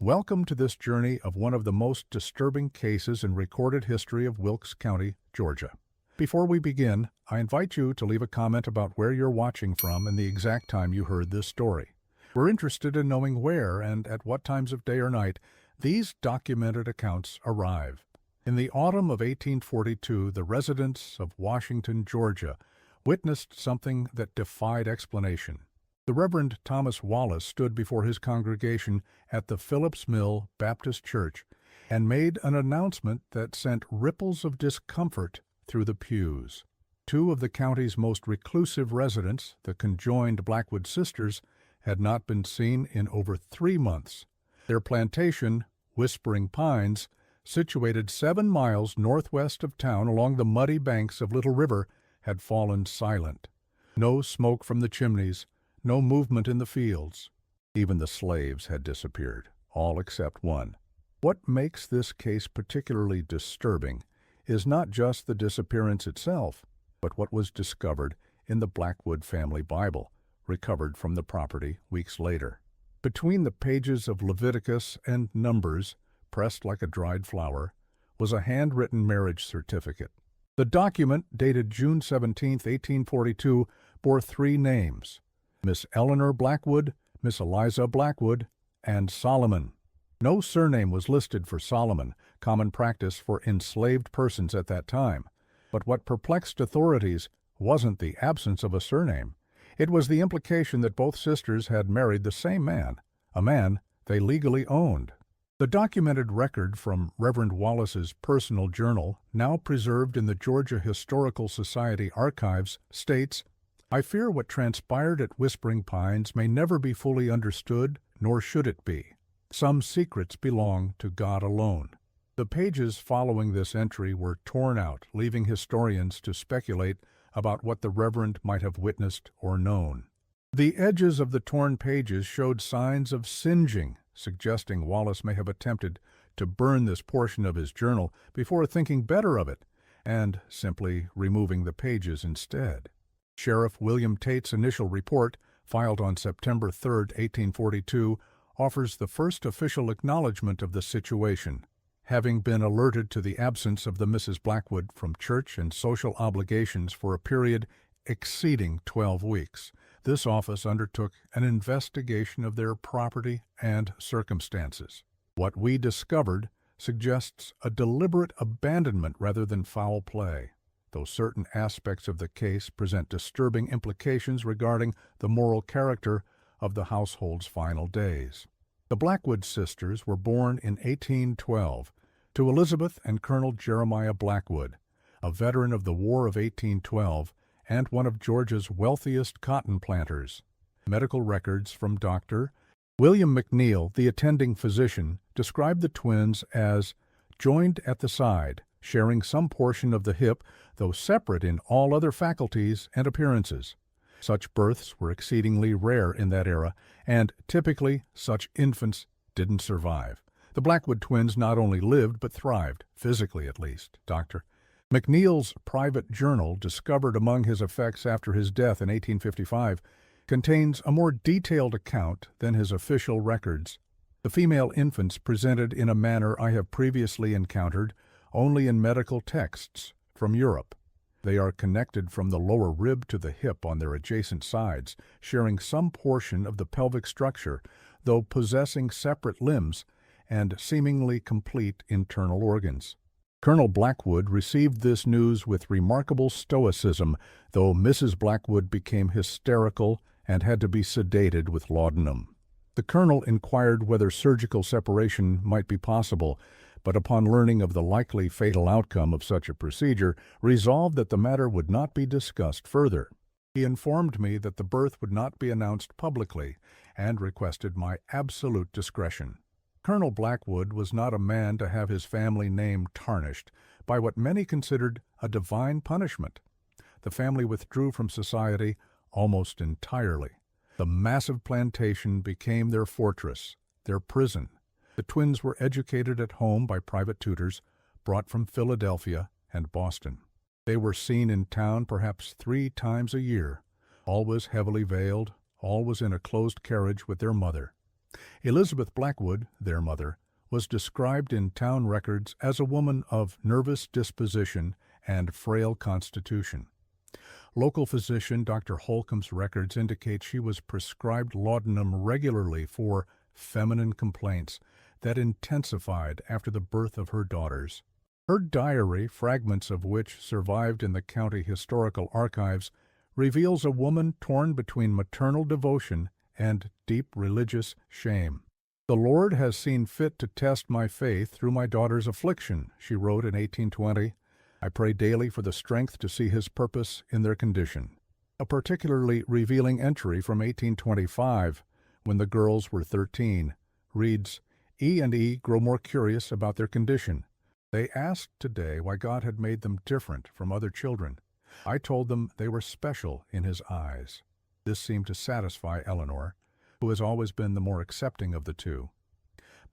Welcome to this journey of one of the most disturbing cases in recorded history of Wilkes County, Georgia. Before we begin, I invite you to leave a comment about where you're watching from and the exact time you heard this story. We're interested in knowing where and at what times of day or night these documented accounts arrive. In the autumn of 1842, the residents of Washington, Georgia, witnessed something that defied explanation. The Reverend Thomas Wallace stood before his congregation at the Phillips Mill Baptist Church and made an announcement that sent ripples of discomfort through the pews. Two of the county's most reclusive residents, the Conjoined Blackwood sisters, had not been seen in over 3 months. Their plantation, Whispering Pines, situated 7 miles northwest of town along the muddy banks of Little River, had fallen silent. No smoke from the chimneys, no movement in the fields. Even the slaves had disappeared, all except one. What makes this case particularly disturbing is not just the disappearance itself, but what was discovered in the Blackwood family Bible, recovered from the property weeks later. Between the pages of Leviticus and Numbers, pressed like a dried flower, was a handwritten marriage certificate. The document, dated June 17, 1842, bore 3 names: Miss Eleanor Blackwood, Miss Eliza Blackwood, and Solomon. No surname was listed for Solomon, common practice for enslaved persons at that time. But what perplexed authorities wasn't the absence of a surname. It was the implication that both sisters had married the same man, a man they legally owned. The documented record from Reverend Wallace's personal journal, now preserved in the Georgia Historical Society archives, states, "I fear what transpired at Whispering Pines may never be fully understood, nor should it be. Some secrets belong to God alone." The pages following this entry were torn out, leaving historians to speculate about what the Reverend might have witnessed or known. The edges of the torn pages showed signs of singeing, suggesting Wallace may have attempted to burn this portion of his journal before thinking better of it, and simply removing the pages instead. Sheriff William Tate's initial report, filed on September 3, 1842, offers the first official acknowledgment of the situation. Having been alerted to the absence of the Mrs. Blackwood from church and social obligations for a period exceeding 12 weeks, this office undertook an investigation of their property and circumstances. What we discovered suggests a deliberate abandonment rather than foul play, though certain aspects of the case present disturbing implications regarding the moral character of the household's final days. The Blackwood sisters were born in 1812 to Elizabeth and Colonel Jeremiah Blackwood, a veteran of the War of 1812 and one of Georgia's wealthiest cotton planters. Medical records from Dr. William McNeil, the attending physician, described the twins as joined at the side, sharing some portion of the hip, though separate in all other faculties and appearances. Such births were exceedingly rare in that era, and typically such infants didn't survive. The Blackwood twins not only lived but thrived, physically at least. Dr. McNeil's private journal, discovered among his effects after his death in 1855, contains a more detailed account than his official records. The female infants presented in a manner I have previously encountered only in medical texts from Europe. They are connected from the lower rib to the hip on their adjacent sides, sharing some portion of the pelvic structure, though possessing separate limbs and seemingly complete internal organs. Colonel Blackwood received this news with remarkable stoicism, though Mrs. Blackwood became hysterical and had to be sedated with laudanum. The colonel inquired whether surgical separation might be possible, but upon learning of the likely fatal outcome of such a procedure, resolved that the matter would not be discussed further. He informed me that the birth would not be announced publicly, and requested my absolute discretion. Colonel Blackwood was not a man to have his family name tarnished by what many considered a divine punishment. The family withdrew from society almost entirely. The massive plantation became their fortress, their prison. The twins were educated at home by private tutors, brought from Philadelphia and Boston. They were seen in town perhaps 3 times a year, always heavily veiled, always in a closed carriage with their mother. Elizabeth Blackwood, their mother, was described in town records as a woman of nervous disposition and frail constitution. Local physician Dr. Holcomb's records indicate she was prescribed laudanum regularly for feminine complaints that intensified after the birth of her daughters. Her diary, fragments of which survived in the county historical archives, reveals a woman torn between maternal devotion and deep religious shame. "The Lord has seen fit to test my faith through my daughter's affliction," she wrote in 1820. "I pray daily for the strength to see His purpose in their condition." A particularly revealing entry from 1825, when the girls were 13, reads, "E and E grow more curious about their condition. They asked today why God had made them different from other children. I told them they were special in His eyes." This seemed to satisfy Eleanor, who has always been the more accepting of the two.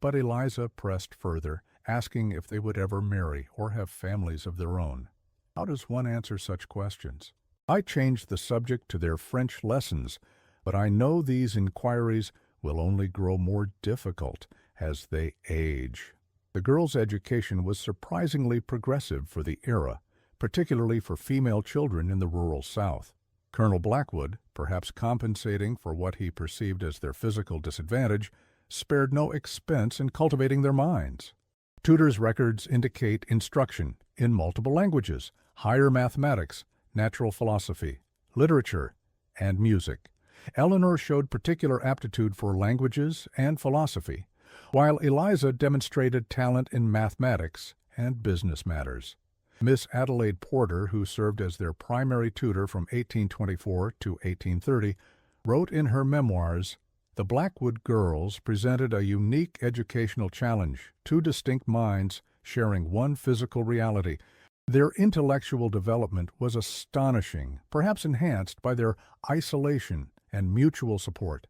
But Eliza pressed further, asking if they would ever marry or have families of their own. How does one answer such questions? I changed the subject to their French lessons, but I know these inquiries will only grow more difficult as they age. The girls' education was surprisingly progressive for the era, particularly for female children in the rural South. Colonel Blackwood, perhaps compensating for what he perceived as their physical disadvantage, spared no expense in cultivating their minds. Tudor's records indicate instruction in multiple languages, higher mathematics, natural philosophy, literature, and music. Eleanor showed particular aptitude for languages and philosophy, while Eliza demonstrated talent in mathematics and business matters. Miss Adelaide Porter, who served as their primary tutor from 1824 to 1830, wrote in her memoirs, "The Blackwood girls presented a unique educational challenge, two distinct minds sharing one physical reality. Their intellectual development was astonishing, perhaps enhanced by their isolation and mutual support.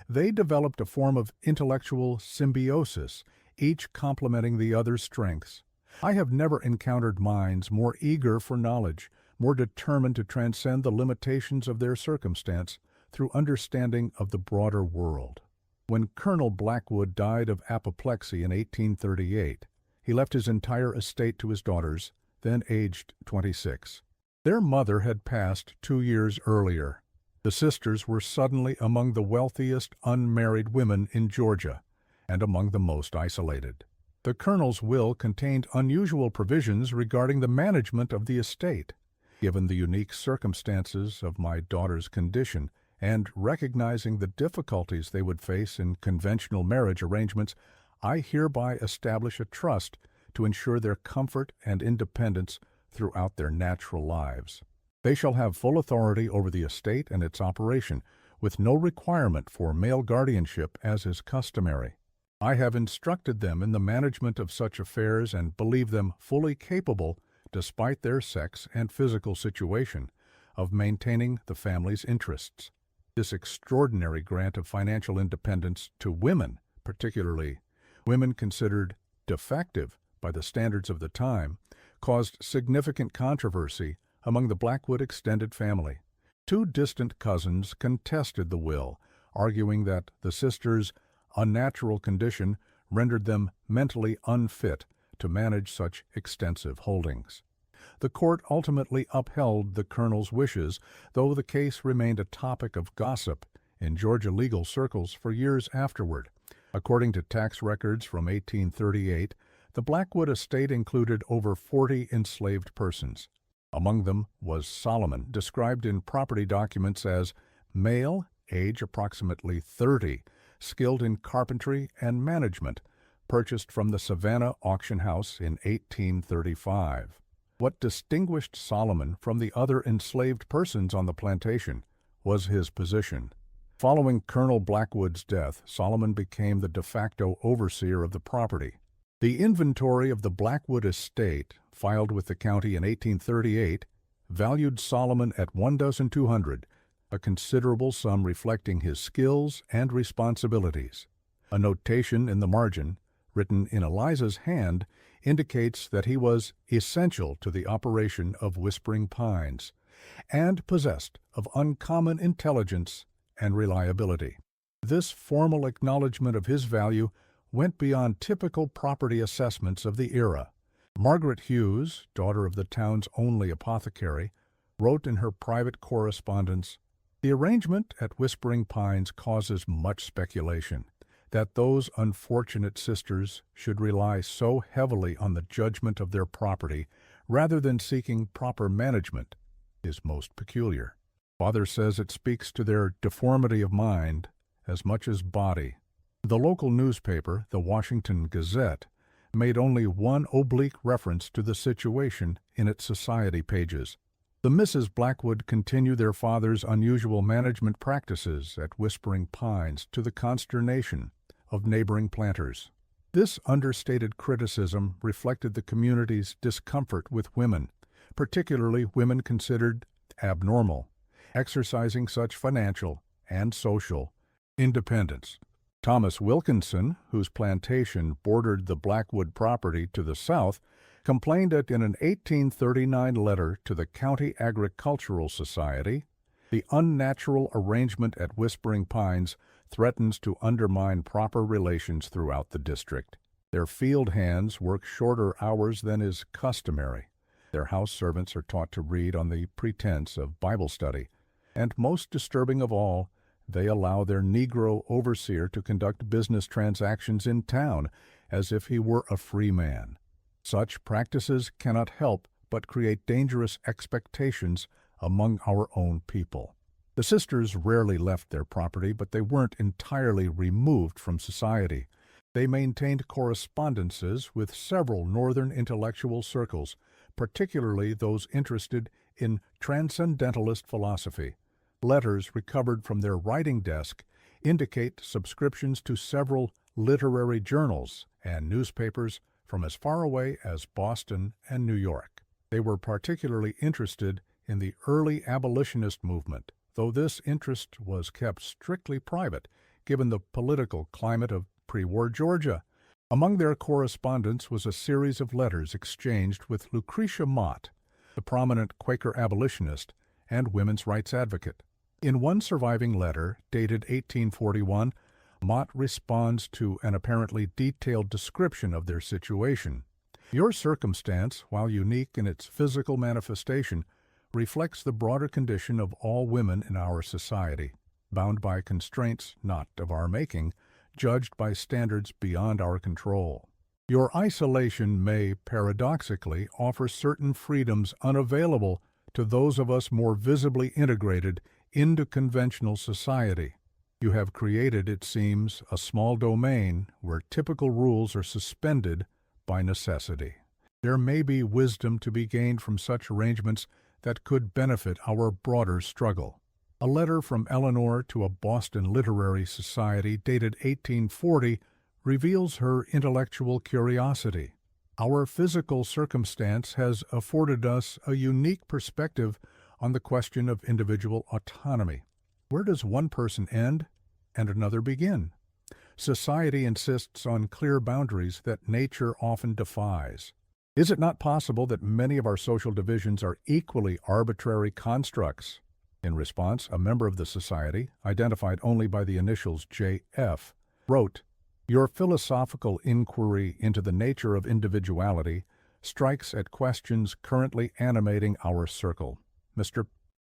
They developed a form of intellectual symbiosis, each complementing the other's strengths. I have never encountered minds more eager for knowledge, more determined to transcend the limitations of their circumstance through understanding of the broader world." When Colonel Blackwood died of apoplexy in 1838, he left his entire estate to his daughters, then aged 26. Their mother had passed 2 years earlier. The sisters were suddenly among the wealthiest unmarried women in Georgia, and among the most isolated. The colonel's will contained unusual provisions regarding the management of the estate. Given the unique circumstances of my daughter's condition, and recognizing the difficulties they would face in conventional marriage arrangements, I hereby establish a trust to ensure their comfort and independence throughout their natural lives. They shall have full authority over the estate and its operation, with no requirement for male guardianship as is customary. I have instructed them in the management of such affairs and believe them fully capable, despite their sex and physical situation, of maintaining the family's interests. This extraordinary grant of financial independence to women, particularly women considered defective by the standards of the time, caused significant controversy among the Blackwood extended family. 2 distant cousins contested the will, arguing that the sisters' unnatural condition rendered them mentally unfit to manage such extensive holdings. The court ultimately upheld the colonel's wishes, though the case remained a topic of gossip in Georgia legal circles for years afterward. According to tax records from 1838, the Blackwood estate included over 40 enslaved persons. Among them was Solomon, described in property documents as male, age approximately 30, skilled in carpentry and management, purchased from the Savannah auction house in 1835. What distinguished Solomon from the other enslaved persons on the plantation was his position. Following Colonel Blackwood's death, Solomon became the de facto overseer of the property. The inventory of the Blackwood estate, filed with the county in 1838, valued Solomon at $1,200, a considerable sum reflecting his skills and responsibilities. A notation in the margin, written in Eliza's hand, indicates that he was essential to the operation of Whispering Pines, and possessed of uncommon intelligence and reliability. This formal acknowledgment of his value went beyond typical property assessments of the era. Margaret Hughes, daughter of the town's only apothecary, wrote in her private correspondence, "The arrangement at Whispering Pines causes much speculation. That those unfortunate sisters should rely so heavily on the judgment of their property rather than seeking proper management is most peculiar. Father says it speaks to their deformity of mind as much as body." The local newspaper, the Washington Gazette, made only one oblique reference to the situation in its society pages. The Misses Blackwood continue their father's unusual management practices at Whispering Pines to the consternation of neighboring planters. This understated criticism reflected the community's discomfort with women, particularly women considered abnormal, exercising such financial and social independence. Thomas Wilkinson, whose plantation bordered the Blackwood property to the south, complained that in an 1839 letter to the County Agricultural Society, the unnatural arrangement at Whispering Pines threatens to undermine proper relations throughout the district. Their field hands work shorter hours than is customary. Their house servants are taught to read on the pretense of Bible study. And most disturbing of all, they allow their Negro overseer to conduct business transactions in town as if he were a free man. Such practices cannot help but create dangerous expectations among our own people. The sisters rarely left their property, but they weren't entirely removed from society. They maintained correspondences with several northern intellectual circles, particularly those interested in transcendentalist philosophy. Letters recovered from their writing desk indicate subscriptions to several literary journals and newspapers from as far away as Boston and New York. They were particularly interested in the early abolitionist movement, though this interest was kept strictly private, given the political climate of pre-war Georgia. Among their correspondence was a series of letters exchanged with Lucretia Mott, the prominent Quaker abolitionist and women's rights advocate. In one surviving letter, dated 1841, Mott responds to an apparently detailed description of their situation. "Your circumstance, while unique in its physical manifestation, reflects the broader condition of all women in our society, bound by constraints not of our making, judged by standards beyond our control. Your isolation may, paradoxically, offer certain freedoms unavailable to those of us more visibly integrated into conventional society. You have created, it seems, a small domain where typical rules are suspended by necessity. There may be wisdom to be gained from such arrangements that could benefit our broader struggle." A letter from Eleanor to a Boston literary society dated 1840 reveals her intellectual curiosity. "Our physical circumstance has afforded us a unique perspective on the question of individual autonomy. Where does one person end and another begin? Society insists on clear boundaries that nature often defies. Is it not possible that many of our social divisions are equally arbitrary constructs?" In response, a member of the society, identified only by the initials J.F., wrote, "Your philosophical inquiry into the nature of individuality strikes at questions currently animating our circle. Mr.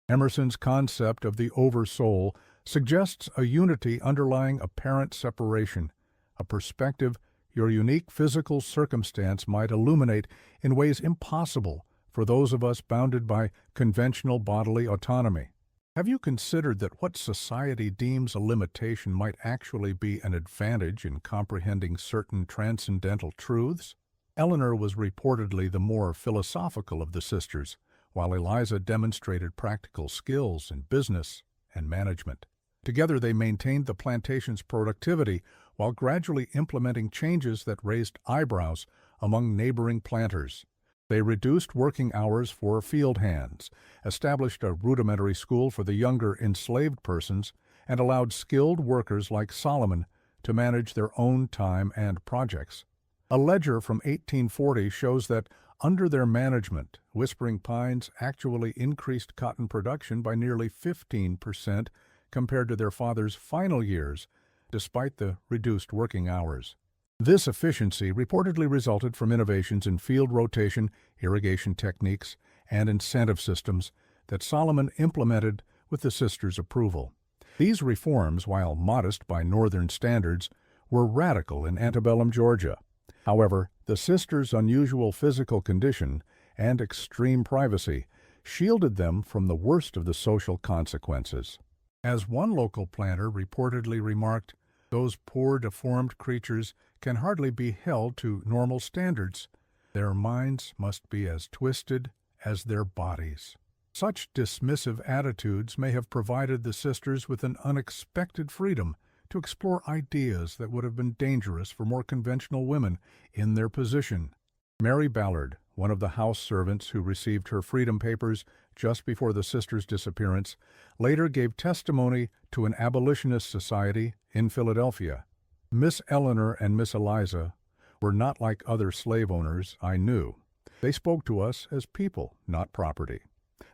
Emerson's concept of the oversoul suggests a unity underlying apparent separation, a perspective your unique physical circumstance might illuminate in ways impossible for those of us bounded by conventional bodily autonomy. Have you considered that what society deems a limitation might actually be an advantage in comprehending certain transcendental truths?" Eleanor was reportedly the more philosophical of the sisters, while Eliza demonstrated practical skills in business and management. Together they maintained the plantation's productivity while gradually implementing changes that raised eyebrows among neighboring planters. They reduced working hours for field hands, established a rudimentary school for the younger enslaved persons, and allowed skilled workers like Solomon to manage their own time and projects. A ledger from 1840 shows that under their management, Whispering Pines actually increased cotton production by nearly 15% compared to their father's final years despite the reduced working hours. This efficiency reportedly resulted from innovations in field rotation, irrigation techniques, and incentive systems that Solomon implemented with the sisters' approval. These reforms, while modest by Northern standards, were radical in antebellum Georgia. However, the sisters' unusual physical condition and extreme privacy shielded them from the worst of the social consequences. As one local planter reportedly remarked, "Those poor deformed creatures can hardly be held to normal standards. Their minds must be as twisted as their bodies." Such dismissive attitudes may have provided the sisters with an unexpected freedom to explore ideas that would have been dangerous for more conventional women in their position. Mary Ballard, one of the house servants who received her freedom papers just before the sisters' disappearance, later gave testimony to an abolitionist society in Philadelphia. Miss Eleanor and Miss Eliza were not like other slave owners I knew. They spoke to us as people, not property.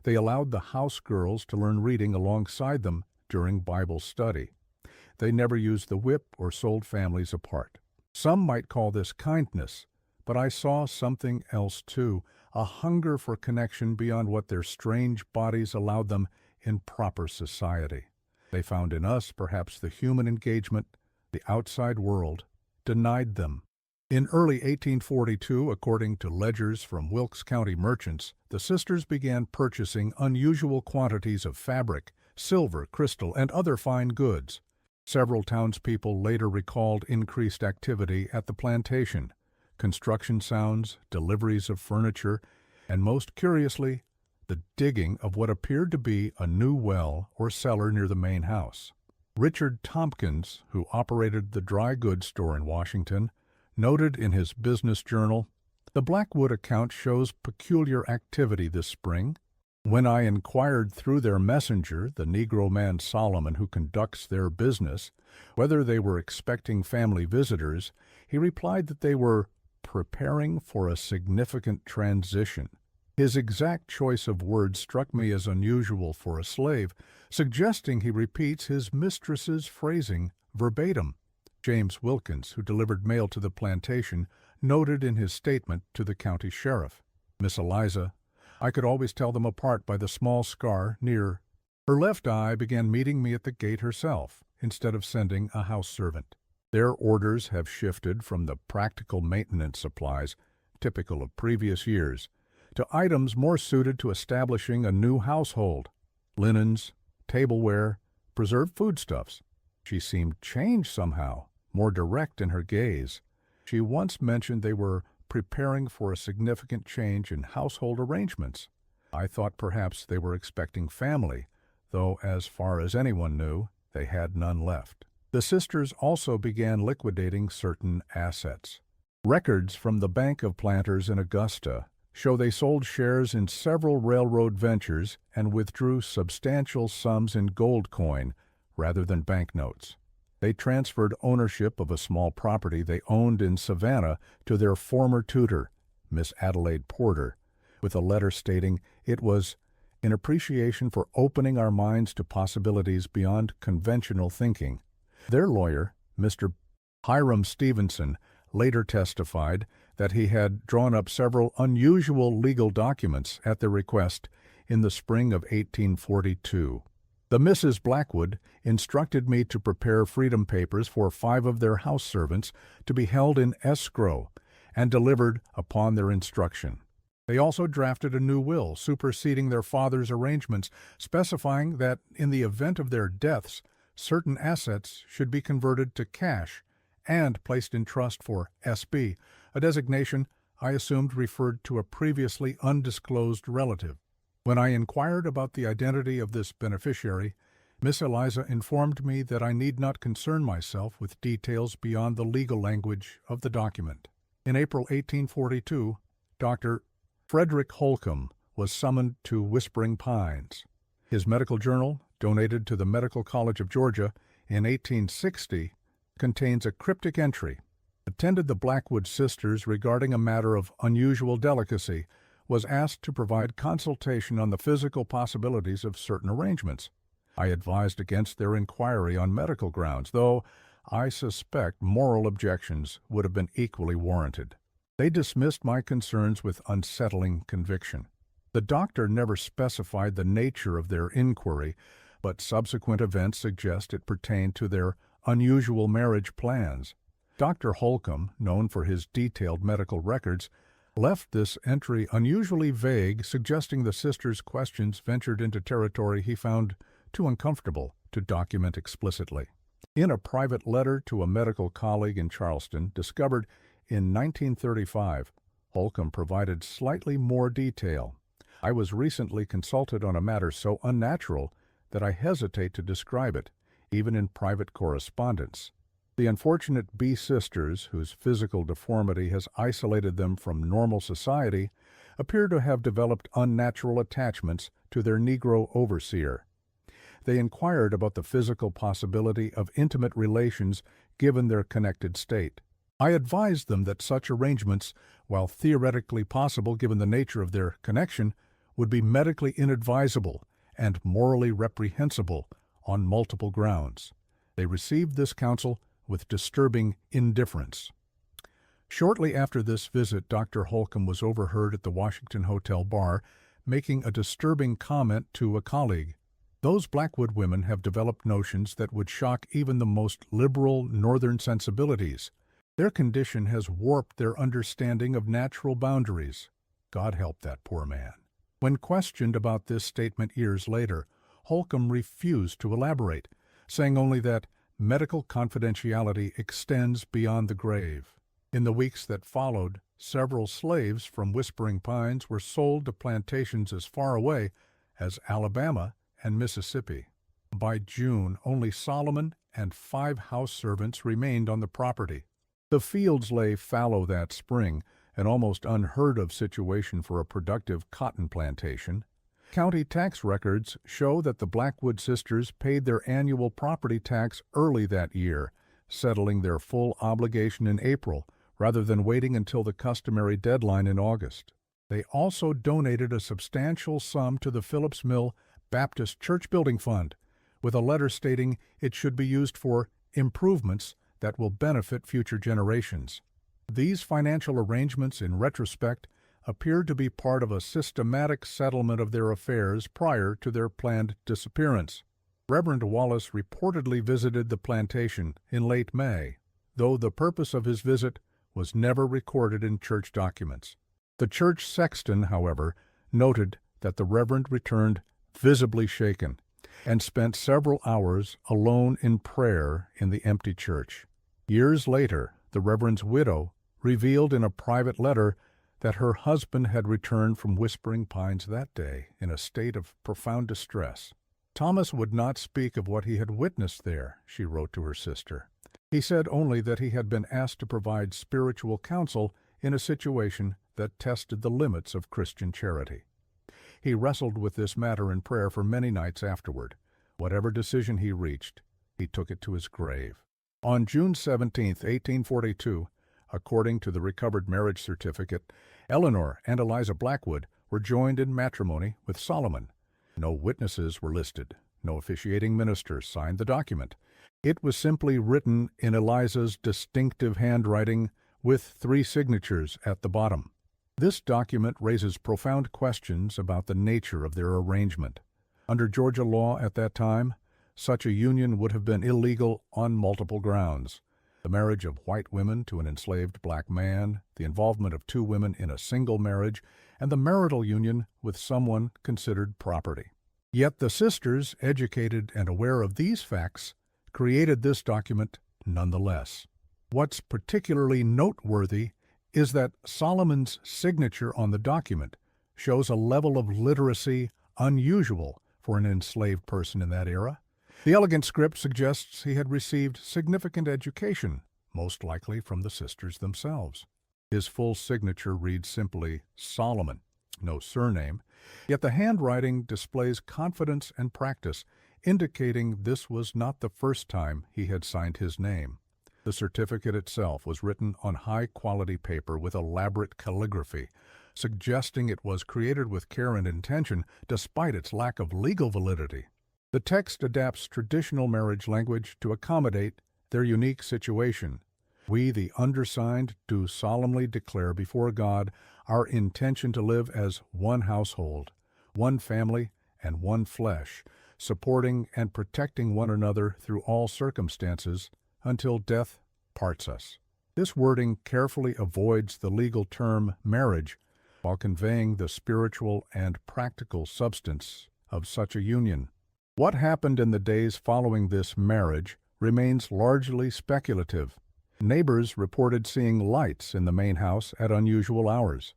They allowed the house girls to learn reading alongside them during Bible study. They never used the whip or sold families apart. Some might call this kindness, but I saw something else too, a hunger for connection beyond what their strange bodies allowed them in proper society. They found in us perhaps the human engagement the outside world denied them. In early 1842, according to ledgers from Wilkes County merchants, the sisters began purchasing unusual quantities of fabric, silver, crystal, and other fine goods. Several townspeople later recalled increased activity at the plantation, construction sounds, deliveries of furniture, and most curiously, the digging of what appeared to be a new well or cellar near the main house. Richard Tompkins, who operated the dry goods store in Washington, noted in his business journal, "The Blackwood account shows peculiar activity this spring. When I inquired through their messenger, the Negro man Solomon who conducts their business, whether they were expecting family visitors, he replied that they were preparing for a significant transition." His exact choice of words struck me as unusual for a slave, suggesting he repeats his mistress's phrasing verbatim. James Wilkins, who delivered mail to the plantation, noted in his statement to the county sheriff, "Miss Eliza, I could always tell them apart by the small scar near. Her left eye began meeting me at the gate herself, instead of sending a house servant." Their orders have shifted from the practical maintenance supplies, typical of previous years, to items more suited to establishing a new household: linens, tableware, preserved foodstuffs. She seemed changed somehow, more direct in her gaze. She once mentioned they were preparing for a significant change in household arrangements. I thought perhaps they were expecting family, though as far as anyone knew, they had none left. The sisters also began liquidating certain assets. Records from the Bank of Planters in Augusta show they sold shares in several railroad ventures and withdrew substantial sums in gold coin rather than banknotes. They transferred ownership of a small property they owned in Savannah to their former tutor, Miss Adelaide Porter, with a letter stating it was in appreciation for opening our minds to possibilities beyond conventional thinking. Their lawyer, Mr. Hiram Stevenson, later testified that he had drawn up several unusual legal documents at their request in the spring of 1842. The Mrs. Blackwood instructed me to prepare freedom papers for 5 of their house servants to be held in escrow and delivered upon their instruction. They also drafted a new will superseding their father's arrangements, specifying that in the event of their deaths, certain assets should be converted to cash and placed in trust for S.B., a designation I assumed referred to a previously undisclosed relative. When I inquired about the identity of this beneficiary, Miss Eliza informed me that I need not concern myself with details beyond the legal language of the document. In April 1842, Dr. Frederick Holcomb was summoned to Whispering Pines. His medical journal, donated to the Medical College of Georgia in 1860, contains a cryptic entry. Attended the Blackwood sisters regarding a matter of unusual delicacy, was asked to provide consultation on the physical possibilities of certain arrangements. I advised against their inquiry on medical grounds, though I suspect moral objections would have been equally warranted. They dismissed my concerns with unsettling conviction. The doctor never specified the nature of their inquiry, but subsequent events suggest it pertained to their unusual marriage plans. Dr. Holcomb, known for his detailed medical records, left this entry unusually vague, suggesting the sisters' questions ventured into territory he found too uncomfortable to document explicitly. In a private letter to a medical colleague in Charleston, discovered in 1935, Holcomb provided slightly more detail. I was recently consulted on a matter so unnatural that I hesitate to describe it, even in private correspondence. The unfortunate B sisters, whose physical deformity has isolated them from normal society, appear to have developed unnatural attachments to their Negro overseer. They inquired about the physical possibility of intimate relations given their connected state. I advised them that such arrangements, while theoretically possible given the nature of their connection, would be medically inadvisable and morally reprehensible on multiple grounds. They received this counsel with disturbing indifference. Shortly after this visit, Dr. Holcomb was overheard at the Washington Hotel bar making a disturbing comment to a colleague. Those Blackwood women have developed notions that would shock even the most liberal Northern sensibilities. Their condition has warped their understanding of natural boundaries. God help that poor man. When questioned about this statement years later, Holcomb refused to elaborate, saying only that medical confidentiality extends beyond the grave. In the weeks that followed, several slaves from Whispering Pines were sold to plantations as far away as Alabama and Mississippi. By June, only Solomon and 5 house servants remained on the property. The fields lay fallow that spring, an almost unheard-of situation for a productive cotton plantation. County tax records show that the Blackwood sisters paid their annual property tax early that year, settling their full obligation in April, rather than waiting until the customary deadline in August. They also donated a substantial sum to the Phillips Mill Baptist Church Building Fund, with a letter stating it should be used for improvements that will benefit future generations. These financial arrangements, in retrospect, appeared to be part of a systematic settlement of their affairs prior to their planned disappearance. Reverend Wallace reportedly visited the plantation in late May, though the purpose of his visit was never recorded in church documents. The church sexton, however, noted that the Reverend returned visibly shaken and spent several hours alone in prayer in the empty church. Years later, the Reverend's widow revealed in a private letter that her husband had returned from Whispering Pines that day in a state of profound distress. Thomas would not speak of what he had witnessed there, she wrote to her sister. He said only that he had been asked to provide spiritual counsel in a situation that tested the limits of Christian charity. He wrestled with this matter in prayer for many nights afterward. Whatever decision he reached, he took it to his grave. On June 17, 1842, according to the recovered marriage certificate, Eleanor and Eliza Blackwood were joined in matrimony with Solomon. No witnesses were listed. No officiating minister signed the document. It was simply written in Eliza's distinctive handwriting with 3 signatures at the bottom. This document raises profound questions about the nature of their arrangement. Under Georgia law at that time, such a union would have been illegal on multiple grounds. The marriage of white women to an enslaved black man, the involvement of 2 women in a single marriage, and the marital union with someone considered property. Yet the sisters, educated and aware of these facts, created this document nonetheless. What's particularly noteworthy is that Solomon's signature on the document shows a level of literacy unusual for an enslaved person in that era. The elegant script suggests he had received significant education, most likely from the sisters themselves. His full signature reads simply Solomon, no surname, yet the handwriting displays confidence and practice, indicating this was not the first time he had signed his name. The certificate itself was written on high-quality paper with elaborate calligraphy, suggesting it was created with care and intention despite its lack of legal validity. The text adapts traditional marriage language to accommodate their unique situation. We, the undersigned, do solemnly declare before God our intention to live as one household, one family, and one flesh, supporting and protecting one another through all circumstances until death parts us. This wording carefully avoids the legal term marriage while conveying the spiritual and practical substance of such a union. What happened in the days following this marriage remains largely speculative. Neighbors reported seeing lights in the main house at unusual hours.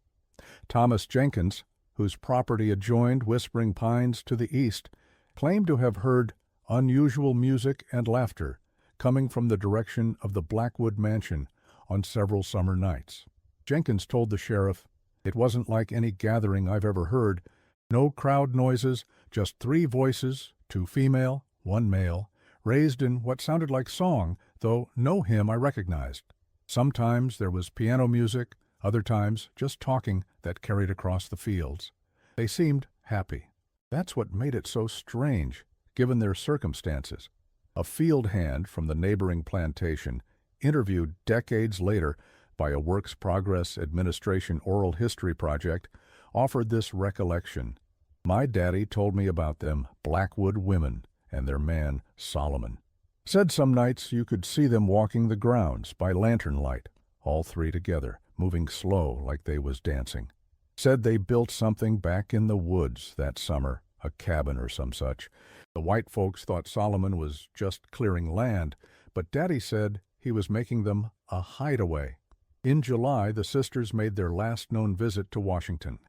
Thomas Jenkins, whose property adjoined Whispering Pines to the east, claimed to have heard unusual music and laughter coming from the direction of the Blackwood mansion on several summer nights. Jenkins told the sheriff, "It wasn't like any gathering I've ever heard. No crowd noises, just 3 voices, 2 female, 1 male, raised in what sounded like song, though no hymn I recognized. Sometimes there was piano music, other times just talking that carried across the fields. They seemed happy." That's what made it so strange, given their circumstances. A field hand from the neighboring plantation, interviewed decades later by a Works Progress Administration oral history project, offered this recollection. "My daddy told me about them Blackwood women and their man Solomon. Said some nights you could see them walking the grounds by lantern light, all 3 together, moving slow like they was dancing. Said they built something back in the woods that summer, a cabin or some such. The white folks thought Solomon was just clearing land, but Daddy said he was making them a hideaway." In July, the sisters made their last known visit to Washington.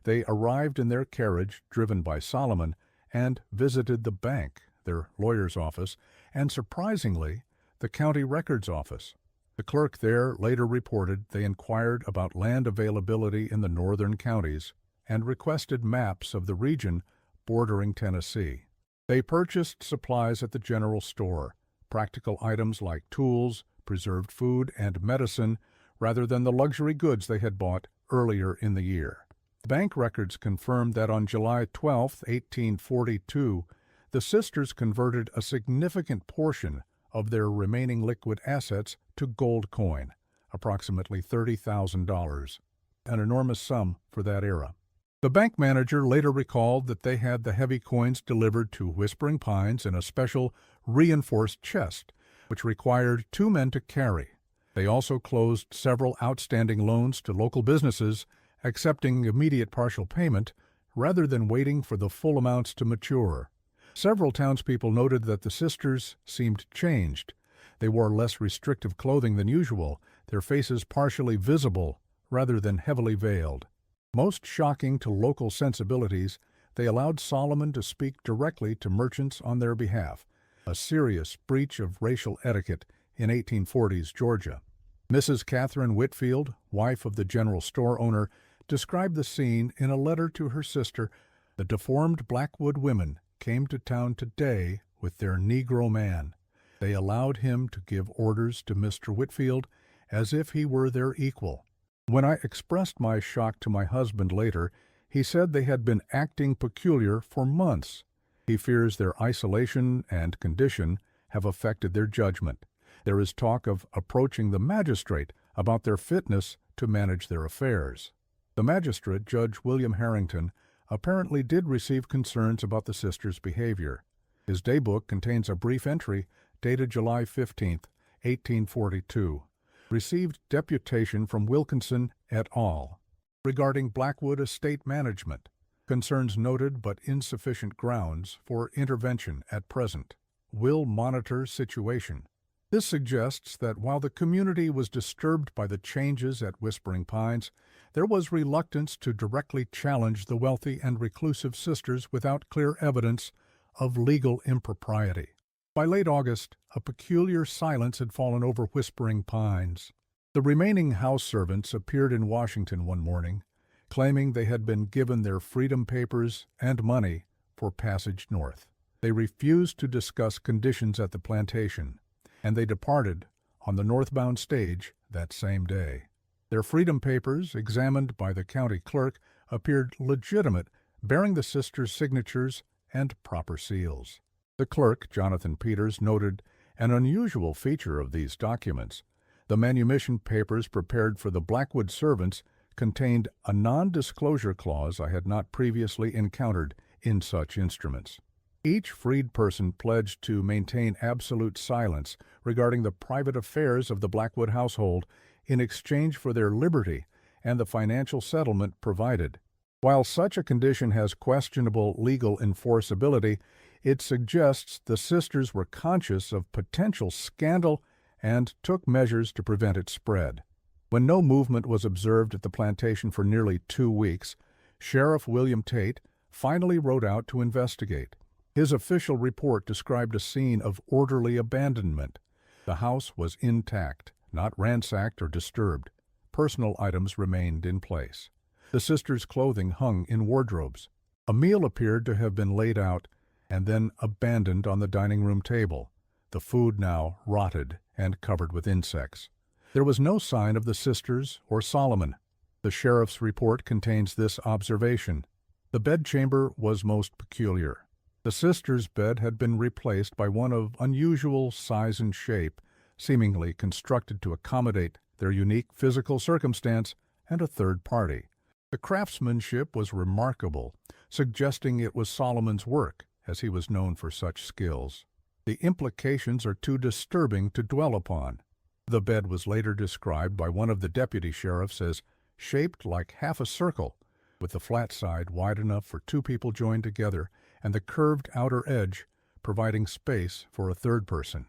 They arrived in their carriage, driven by Solomon, and visited the bank, their lawyer's office, and surprisingly, the county records office. The clerk there later reported they inquired about land availability in the northern counties and requested maps of the region bordering Tennessee. They purchased supplies at the general store, practical items like tools, preserved food, and medicine, rather than the luxury goods they had bought earlier in the year. Bank records confirmed that on July 12, 1842, the sisters converted a significant portion of their remaining liquid assets to gold coin, approximately $30,000, an enormous sum for that era. The bank manager later recalled that they had the heavy coins delivered to Whispering Pines in a special reinforced chest, which required 2 men to carry. They also closed several outstanding loans to local businesses, accepting immediate partial payment rather than waiting for the full amounts to mature. Several townspeople noted that the sisters seemed changed. They wore less restrictive clothing than usual, their faces partially visible rather than heavily veiled. Most shocking to local sensibilities, they allowed Solomon to speak directly to merchants on their behalf, a serious breach of racial etiquette in 1840s Georgia. Mrs. Catherine Whitfield, wife of the general store owner, described the scene in a letter to her sister. "The deformed Blackwood women came to town today with their Negro man. They allowed him to give orders to Mr. Whitfield as if he were their equal. When I expressed my shock to my husband later, he said they had been acting peculiar for months. He fears their isolation and condition have affected their judgment. There is talk of approaching the magistrate about their fitness to manage their affairs." The magistrate, Judge William Harrington, apparently did receive concerns about the sisters' behavior. His daybook contains a brief entry dated July 15, 1842. Received deputation from Wilkinson et al. Regarding Blackwood estate management. Concerns noted but insufficient grounds for intervention at present. Will monitor situation. This suggests that while the community was disturbed by the changes at Whispering Pines, there was reluctance to directly challenge the wealthy and reclusive sisters without clear evidence of legal impropriety. By late August, a peculiar silence had fallen over Whispering Pines. The remaining house servants appeared in Washington one morning, claiming they had been given their freedom papers and money for passage north. They refused to discuss conditions at the plantation, and they departed on the northbound stage that same day. Their freedom papers, examined by the county clerk, appeared legitimate, bearing the sisters' signatures and proper seals. The clerk, Jonathan Peters, noted An unusual feature of these documents, the manumission papers prepared for the Blackwood servants contained a non-disclosure clause I had not previously encountered in such instruments. Each freed person pledged to maintain absolute silence regarding the private affairs of the Blackwood household in exchange for their liberty and the financial settlement provided. While such a condition has questionable legal enforceability, it suggests the sisters were conscious of potential scandal and took measures to prevent its spread. When no movement was observed at the plantation for nearly 2 weeks, Sheriff William Tate finally rode out to investigate. His official report described a scene of orderly abandonment. The house was intact, not ransacked or disturbed. Personal items remained in place. The sisters' clothing hung in wardrobes. A meal appeared to have been laid out and then abandoned on the dining room table, the food now rotted and covered with insects. There was no sign of the sisters or Solomon. The sheriff's report contains this observation. The bedchamber was most peculiar. The sisters' bed had been replaced by one of unusual size and shape, seemingly constructed to accommodate their unique physical circumstance and a third party. The craftsmanship was remarkable, suggesting it was Solomon's work, as he was known for such skills. The implications are too disturbing to dwell upon. The bed was later described by one of the deputy sheriffs as shaped like half a circle, with the flat side wide enough for 2 people joined together and the curved outer edge providing space for a third person.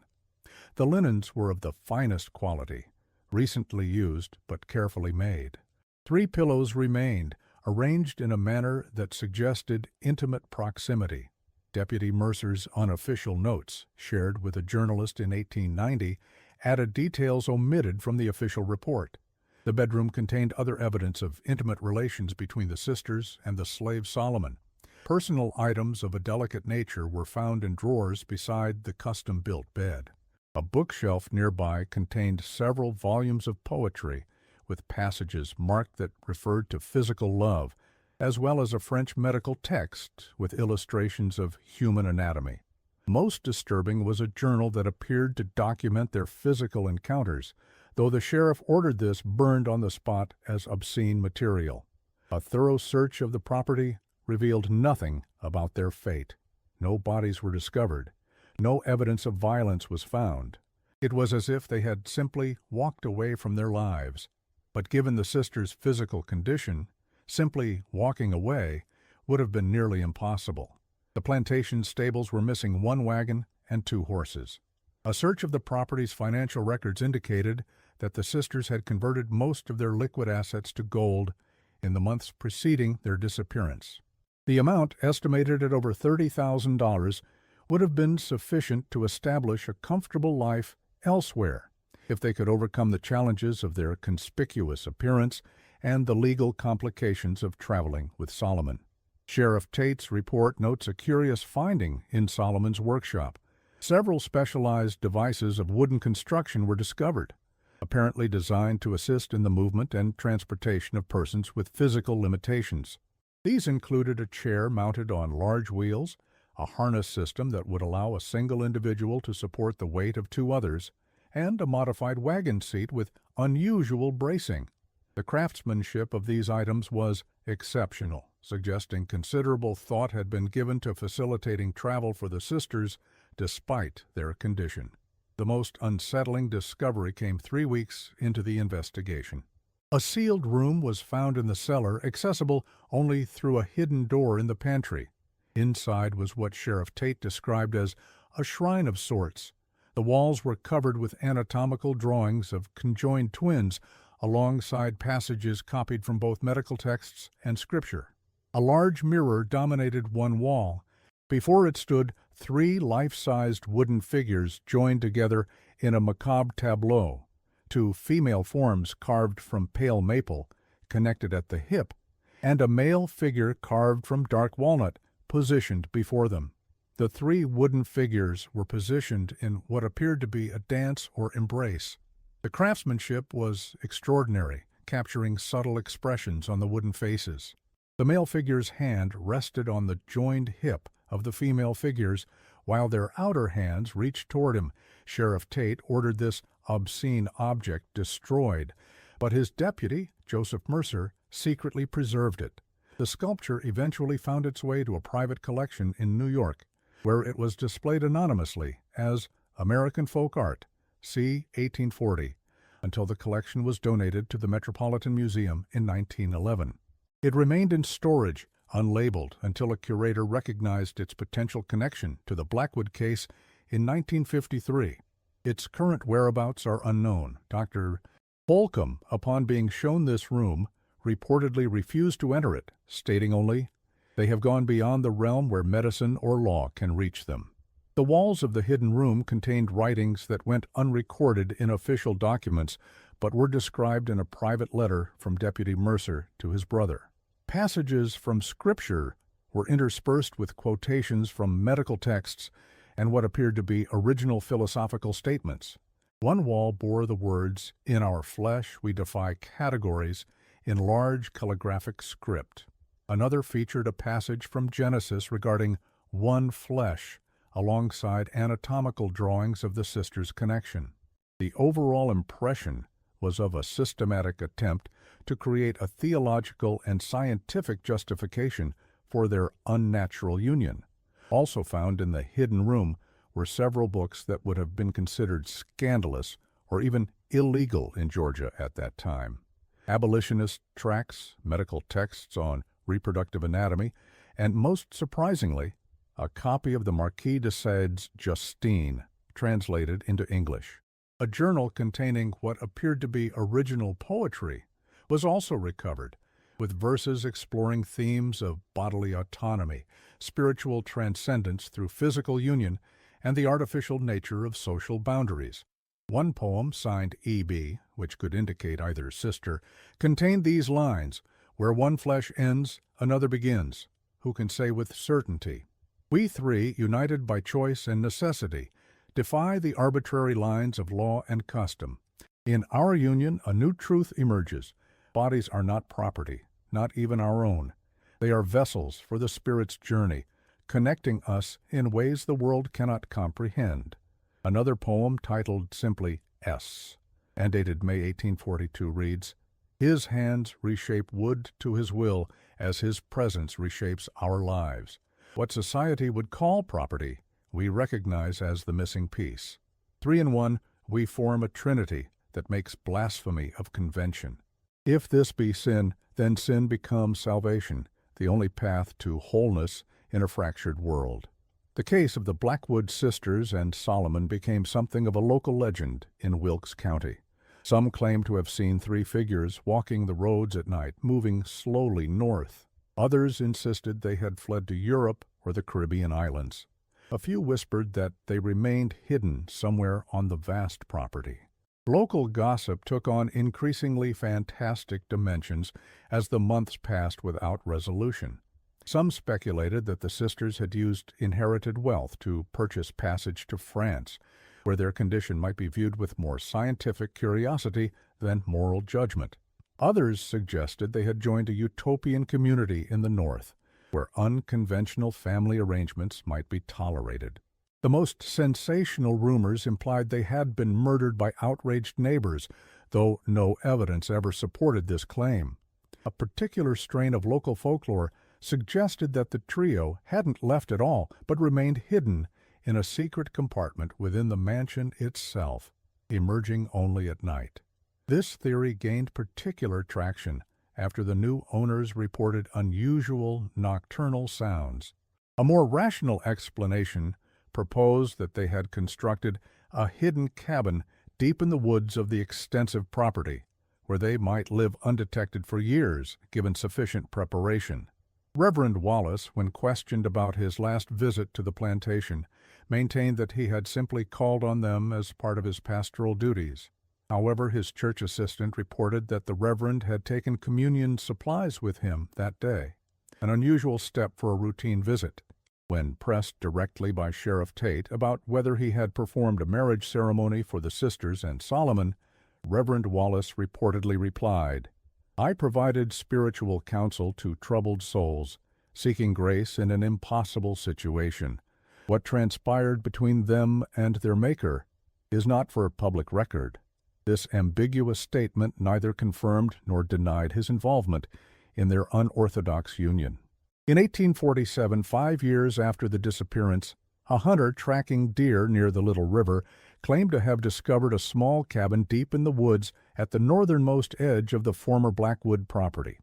The linens were of the finest quality, recently used but carefully made. 3 pillows remained, arranged in a manner that suggested intimate proximity. Deputy Mercer's unofficial notes, shared with a journalist in 1890, added details omitted from the official report. The bedroom contained other evidence of intimate relations between the sisters and the slave Solomon. Personal items of a delicate nature were found in drawers beside the custom-built bed. A bookshelf nearby contained several volumes of poetry, with passages marked that referred to physical love, as well as a French medical text with illustrations of human anatomy. Most disturbing was a journal that appeared to document their physical encounters, though the sheriff ordered this burned on the spot as obscene material. A thorough search of the property revealed nothing about their fate. No bodies were discovered. No evidence of violence was found. It was as if they had simply walked away from their lives. But given the sisters' physical condition, simply walking away would have been nearly impossible. The plantation stables were missing 1 wagon and 2 horses. A search of the property's financial records indicated that the sisters had converted most of their liquid assets to gold in the months preceding their disappearance. The amount, estimated at over $30,000, would have been sufficient to establish a comfortable life elsewhere if they could overcome the challenges of their conspicuous appearance and the legal complications of traveling with Solomon. Sheriff Tate's report notes a curious finding in Solomon's workshop. Several specialized devices of wooden construction were discovered, apparently designed to assist in the movement and transportation of persons with physical limitations. These included a chair mounted on large wheels, a harness system that would allow a single individual to support the weight of 2 others, and a modified wagon seat with unusual bracing. The craftsmanship of these items was exceptional, suggesting considerable thought had been given to facilitating travel for the sisters despite their condition. The most unsettling discovery came 3 weeks into the investigation. A sealed room was found in the cellar, accessible only through a hidden door in the pantry. Inside was what Sheriff Tate described as a shrine of sorts. The walls were covered with anatomical drawings of conjoined twins, alongside passages copied from both medical texts and scripture. A large mirror dominated one wall. Before it stood 3 life-sized wooden figures joined together in a macabre tableau. 2 female forms carved from pale maple, connected at the hip, and a male figure carved from dark walnut, positioned before them. The 3 wooden figures were positioned in what appeared to be a dance or embrace. The craftsmanship was extraordinary, capturing subtle expressions on the wooden faces. The male figure's hand rested on the joined hip of the female figures, While their outer hands reached toward him, Sheriff Tate ordered this obscene object destroyed, but his deputy, Joseph Mercer, secretly preserved it. The sculpture eventually found its way to a private collection in New York, where it was displayed anonymously as American Folk Art, c. 1840, until the collection was donated to the Metropolitan Museum in 1911. It remained in storage, unlabeled, until a curator recognized its potential connection to the Blackwood case in 1953. Its current whereabouts are unknown. Dr. Holcomb, upon being shown this room, reportedly refused to enter it, stating only, "They have gone beyond the realm where medicine or law can reach them." The walls of the hidden room contained writings that went unrecorded in official documents, but were described in a private letter from Deputy Mercer to his brother. Passages from Scripture were interspersed with quotations from medical texts and what appeared to be original philosophical statements. One wall bore the words, "In our flesh we defy categories," in large calligraphic script. Another featured a passage from Genesis regarding one flesh, alongside anatomical drawings of the sisters' connection. The overall impression was of a systematic attempt to create a theological and scientific justification for their unnatural union. Also found in the hidden room were several books that would have been considered scandalous or even illegal in Georgia at that time. Abolitionist tracts, medical texts on reproductive anatomy, and most surprisingly, a copy of the Marquis de Sade's Justine, translated into English. A journal containing what appeared to be original poetry was also recovered, with verses exploring themes of bodily autonomy, spiritual transcendence through physical union, and the artificial nature of social boundaries. One poem, signed E.B., which could indicate either sister, contained these lines, "Where one flesh ends, another begins. Who can say with certainty? We three, united by choice and necessity, defy the arbitrary lines of law and custom. In our union a new truth emerges. Bodies are not property, not even our own. They are vessels for the Spirit's journey, connecting us in ways the world cannot comprehend." Another poem, titled simply S, and dated May 1842, reads, "His hands reshape wood to his will as his presence reshapes our lives. What society would call property, we recognize as the missing piece. Three in one, we form a trinity that makes blasphemy of convention. If this be sin, then sin becomes salvation, the only path to wholeness in a fractured world." The case of the Blackwood sisters and Solomon became something of a local legend in Wilkes County. Some claim to have seen three figures walking the roads at night, moving slowly north. Others insisted they had fled to Europe or the Caribbean islands. A few whispered that they remained hidden somewhere on the vast property. Local gossip took on increasingly fantastic dimensions as the months passed without resolution. Some speculated that the sisters had used inherited wealth to purchase passage to France, where their condition might be viewed with more scientific curiosity than moral judgment. Others suggested they had joined a utopian community in the North, where unconventional family arrangements might be tolerated. The most sensational rumors implied they had been murdered by outraged neighbors, though no evidence ever supported this claim. A particular strain of local folklore suggested that the trio hadn't left at all, but remained hidden in a secret compartment within the mansion itself, emerging only at night. This theory gained particular traction after the new owners reported unusual nocturnal sounds. A more rational explanation proposed that they had constructed a hidden cabin deep in the woods of the extensive property, where they might live undetected for years, given sufficient preparation. Reverend Wallace, when questioned about his last visit to the plantation, maintained that he had simply called on them as part of his pastoral duties. However, his church assistant reported that the Reverend had taken communion supplies with him that day, an unusual step for a routine visit. When pressed directly by Sheriff Tate about whether he had performed a marriage ceremony for the sisters and Solomon, Reverend Wallace reportedly replied, "I provided spiritual counsel to troubled souls, seeking grace in an impossible situation. What transpired between them and their maker is not for public record. This ambiguous statement neither confirmed nor denied his involvement in their unorthodox union. In 1847, 5 years after the disappearance, a hunter tracking deer near the Little River claimed to have discovered a small cabin deep in the woods at the northernmost edge of the former Blackwood property.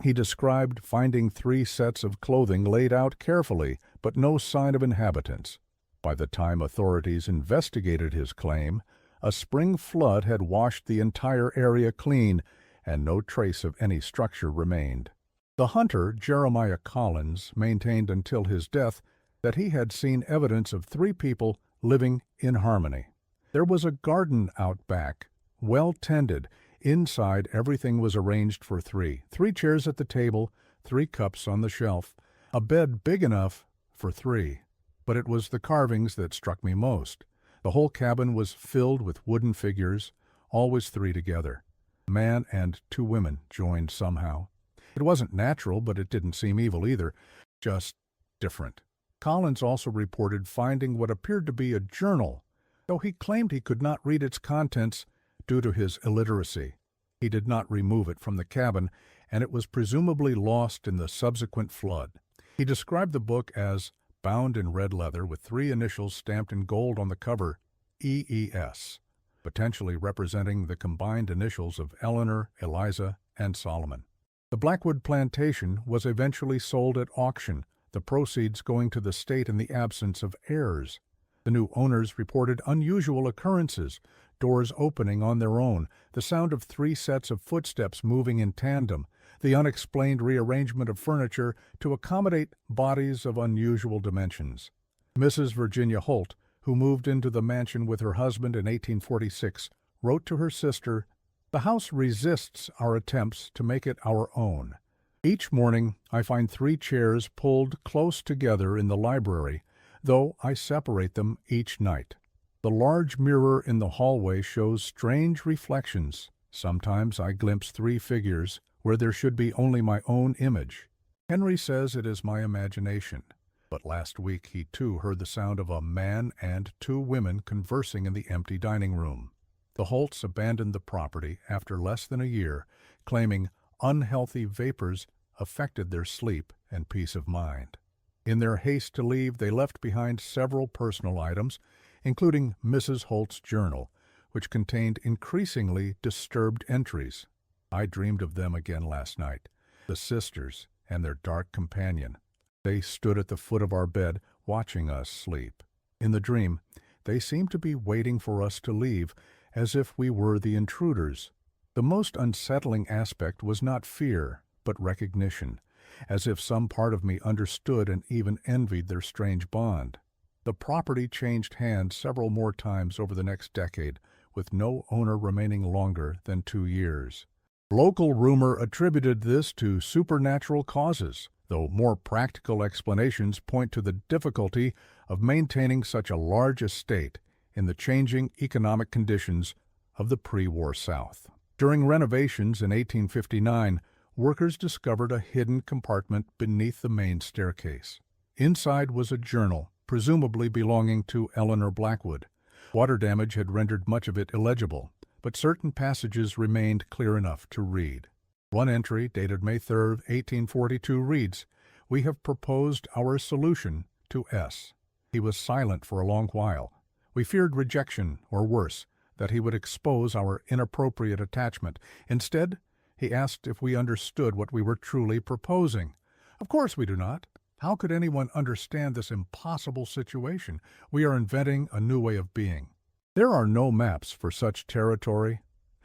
He described finding 3 sets of clothing laid out carefully, but no sign of inhabitants. By the time authorities investigated his claim, a spring flood had washed the entire area clean, and no trace of any structure remained. The hunter, Jeremiah Collins, maintained until his death that he had seen evidence of 3 people living in harmony. There was a garden out back, well tended. Inside, everything was arranged for 3 chairs at the table, 3 cups on the shelf, a bed big enough for 3. But it was the carvings that struck me most. The whole cabin was filled with wooden figures, always 3 together. A man and 2 women joined somehow. It wasn't natural, but it didn't seem evil either, just different. Collins also reported finding what appeared to be a journal, though he claimed he could not read its contents due to his illiteracy. He did not remove it from the cabin, and it was presumably lost in the subsequent flood. He described the book as bound in red leather with 3 initials stamped in gold on the cover, EES, potentially representing the combined initials of Eleanor, Eliza, and Solomon. The Blackwood plantation was eventually sold at auction, the proceeds going to the state in the absence of heirs. The new owners reported unusual occurrences, doors opening on their own, the sound of 3 sets of footsteps moving in tandem, the unexplained rearrangement of furniture to accommodate bodies of unusual dimensions. Mrs. Virginia Holt, who moved into the mansion with her husband in 1846, wrote to her sister, "The house resists our attempts to make it our own. Each morning I find 3 chairs pulled close together in the library, though I separate them each night. The large mirror in the hallway shows strange reflections. Sometimes I glimpse 3 figures where there should be only my own image. Henry says it is my imagination, but last week he too heard the sound of a man and 2 women conversing in the empty dining room." The Holts abandoned the property after less than a year, claiming unhealthy vapors affected their sleep and peace of mind. In their haste to leave, they left behind several personal items, including Mrs. Holt's journal, which contained increasingly disturbed entries. I dreamed of them again last night, the sisters and their dark companion. They stood at the foot of our bed, watching us sleep. In the dream, they seemed to be waiting for us to leave, as if we were the intruders. The most unsettling aspect was not fear, but recognition, as if some part of me understood and even envied their strange bond. The property changed hands several more times over the next decade, with no owner remaining longer than 2 years. Local rumor attributed this to supernatural causes, though more practical explanations point to the difficulty of maintaining such a large estate in the changing economic conditions of the pre-war South. During renovations in 1859, workers discovered a hidden compartment beneath the main staircase. Inside was a journal, presumably belonging to Eleanor Blackwood. Water damage had rendered much of it illegible, but certain passages remained clear enough to read. One entry, dated May 3, 1842, reads, "We have proposed our solution to S. He was silent for a long while. We feared rejection, or worse, that he would expose our inappropriate attachment. Instead, he asked if we understood what we were truly proposing. Of course we do not. How could anyone understand this impossible situation? We are inventing a new way of being." There are no maps for such territory.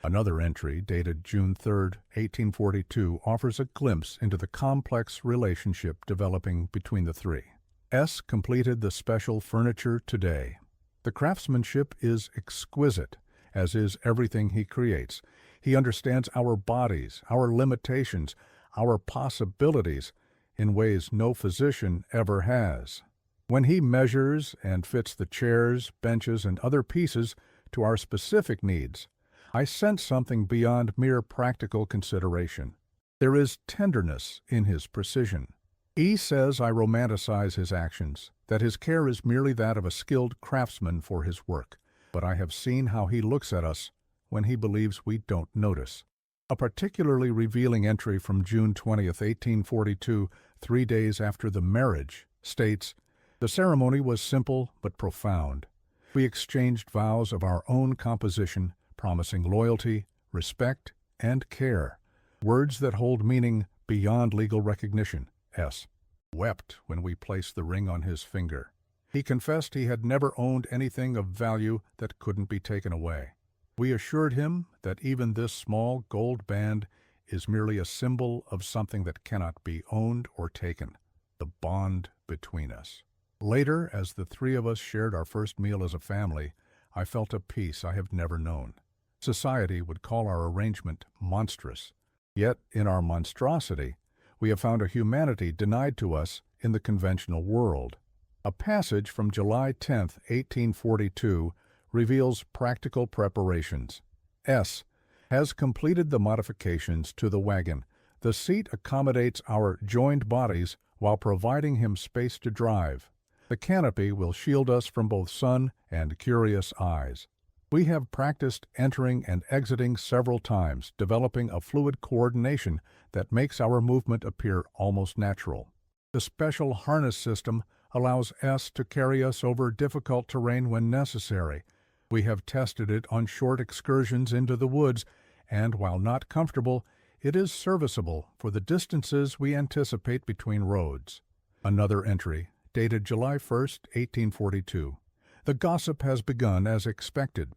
Another entry, dated June 3, 1842, offers a glimpse into the complex relationship developing between the 3. S. completed the special furniture today. The craftsmanship is exquisite, as is everything he creates. He understands our bodies, our limitations, our possibilities, in ways no physician ever has. When he measures and fits the chairs, benches, and other pieces to our specific needs, I sense something beyond mere practical consideration. There is tenderness in his precision. E says I romanticize his actions, that his care is merely that of a skilled craftsman for his work, but I have seen how he looks at us when he believes we don't notice. A particularly revealing entry from June 20th, 1842, 3 days after the marriage, states, "The ceremony was simple but profound. We exchanged vows of our own composition, promising loyalty, respect, and care, words that hold meaning beyond legal recognition." S. wept when we placed the ring on his finger. He confessed he had never owned anything of value that couldn't be taken away. We assured him that even this small gold band is merely a symbol of something that cannot be owned or taken, the bond between us. Later, as the three of us shared our first meal as a family, I felt a peace I have never known. Society would call our arrangement monstrous. Yet, in our monstrosity, we have found a humanity denied to us in the conventional world. A passage from July 10, 1842, reveals practical preparations. S. has completed the modifications to the wagon. The seat accommodates our joined bodies while providing him space to drive. The canopy will shield us from both sun and curious eyes. We have practiced entering and exiting several times, developing a fluid coordination that makes our movement appear almost natural. The special harness system allows S to carry us over difficult terrain when necessary. We have tested it on short excursions into the woods, and while not comfortable, it is serviceable for the distances we anticipate between roads. Another entry, dated July 1st, 1842. The gossip has begun as expected.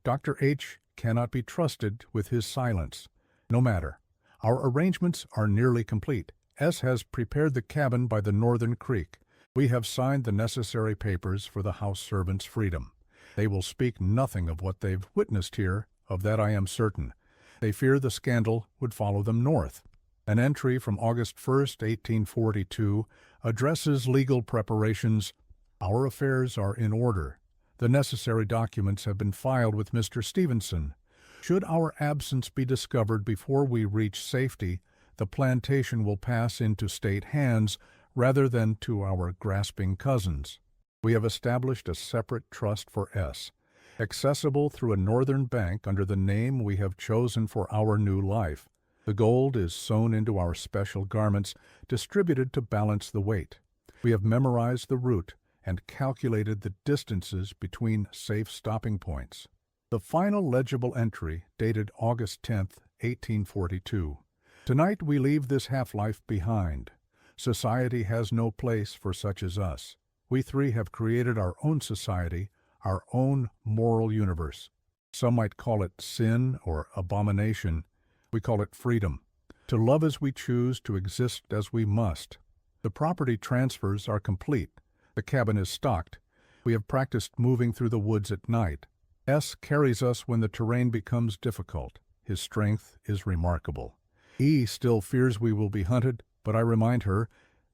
Dr. H. cannot be trusted with his silence. No matter. Our arrangements are nearly complete. S. has prepared the cabin by the northern creek. We have signed the necessary papers for the house servants' freedom. They will speak nothing of what they've witnessed here, of that I am certain. They fear the scandal would follow them north. An entry from August 1st, 1842, addresses legal preparations. Our affairs are in order. The necessary documents have been filed with Mr. Stevenson. Should our absence be discovered before we reach safety, the plantation will pass into state hands rather than to our grasping cousins. We have established a separate trust for S, accessible through a northern bank under the name we have chosen for our new life. The gold is sewn into our special garments, distributed to balance the weight. We have memorized the route and calculated the distances between safe stopping points. The final legible entry, dated August 10th, 1842. Tonight we leave this half-life behind. Society has no place for such as us. We three have created our own society, our own moral universe. Some might call it sin or abomination. We call it freedom. To love as we choose, to exist as we must. The property transfers are complete. The cabin is stocked. We have practiced moving through the woods at night. S carries us when the terrain becomes difficult. His strength is remarkable. E still fears we will be hunted, but I remind her,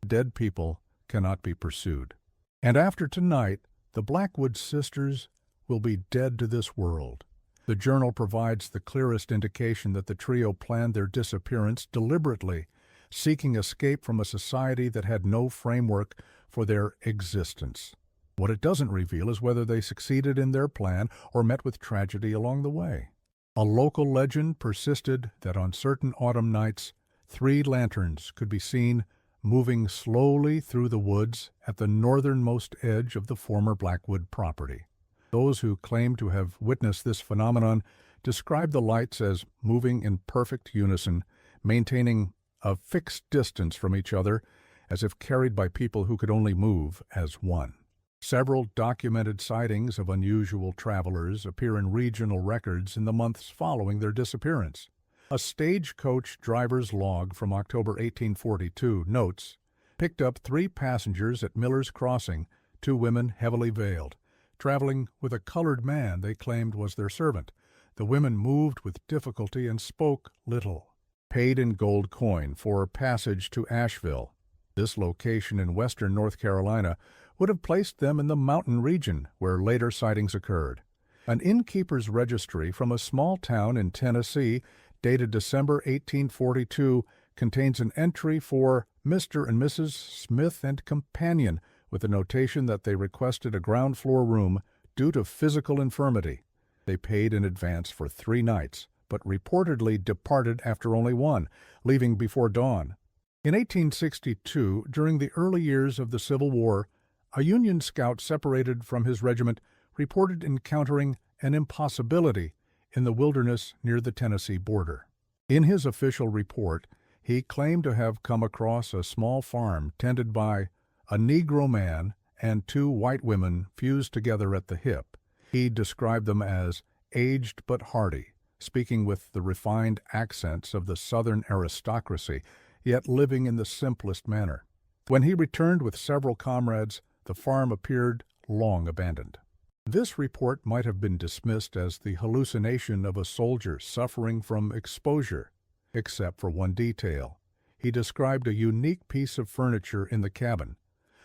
dead people cannot be pursued. And after tonight, the Blackwood sisters will be dead to this world. The journal provides the clearest indication that the trio planned their disappearance deliberately, seeking escape from a society that had no framework for their existence. What it doesn't reveal is whether they succeeded in their plan or met with tragedy along the way. A local legend persisted that on certain autumn nights, 3 lanterns could be seen moving slowly through the woods at the northernmost edge of the former Blackwood property. Those who claim to have witnessed this phenomenon describe the lights as moving in perfect unison, maintaining a fixed distance from each other, as if carried by people who could only move as one. Several documented sightings of unusual travelers appear in regional records in the months following their disappearance. A stagecoach driver's log from October 1842 notes, picked up 3 passengers at Miller's Crossing, 2 women heavily veiled, traveling with a colored man they claimed was their servant. The women moved with difficulty and spoke little. Paid in gold coin for passage to Asheville. This location in western North Carolina would have placed them in the mountain region where later sightings occurred. An innkeeper's registry from a small town in Tennessee, dated December 1842, contains an entry for Mr. and Mrs. Smith and companion, with the notation that they requested a ground floor room due to physical infirmity. They paid in advance for 3 nights, but reportedly departed after only 1, leaving before dawn. In 1862, during the early years of the Civil War, a Union scout separated from his regiment reported encountering an impossibility in the wilderness near the Tennessee border. In his official report, he claimed to have come across a small farm tended by a Negro man and 2 white women fused together at the hip. He described them as aged but hearty, speaking with the refined accents of the Southern aristocracy, yet living in the simplest manner. When he returned with several comrades, the farm appeared long abandoned. This report might have been dismissed as the hallucination of a soldier suffering from exposure, except for one detail. He described a unique piece of furniture in the cabin,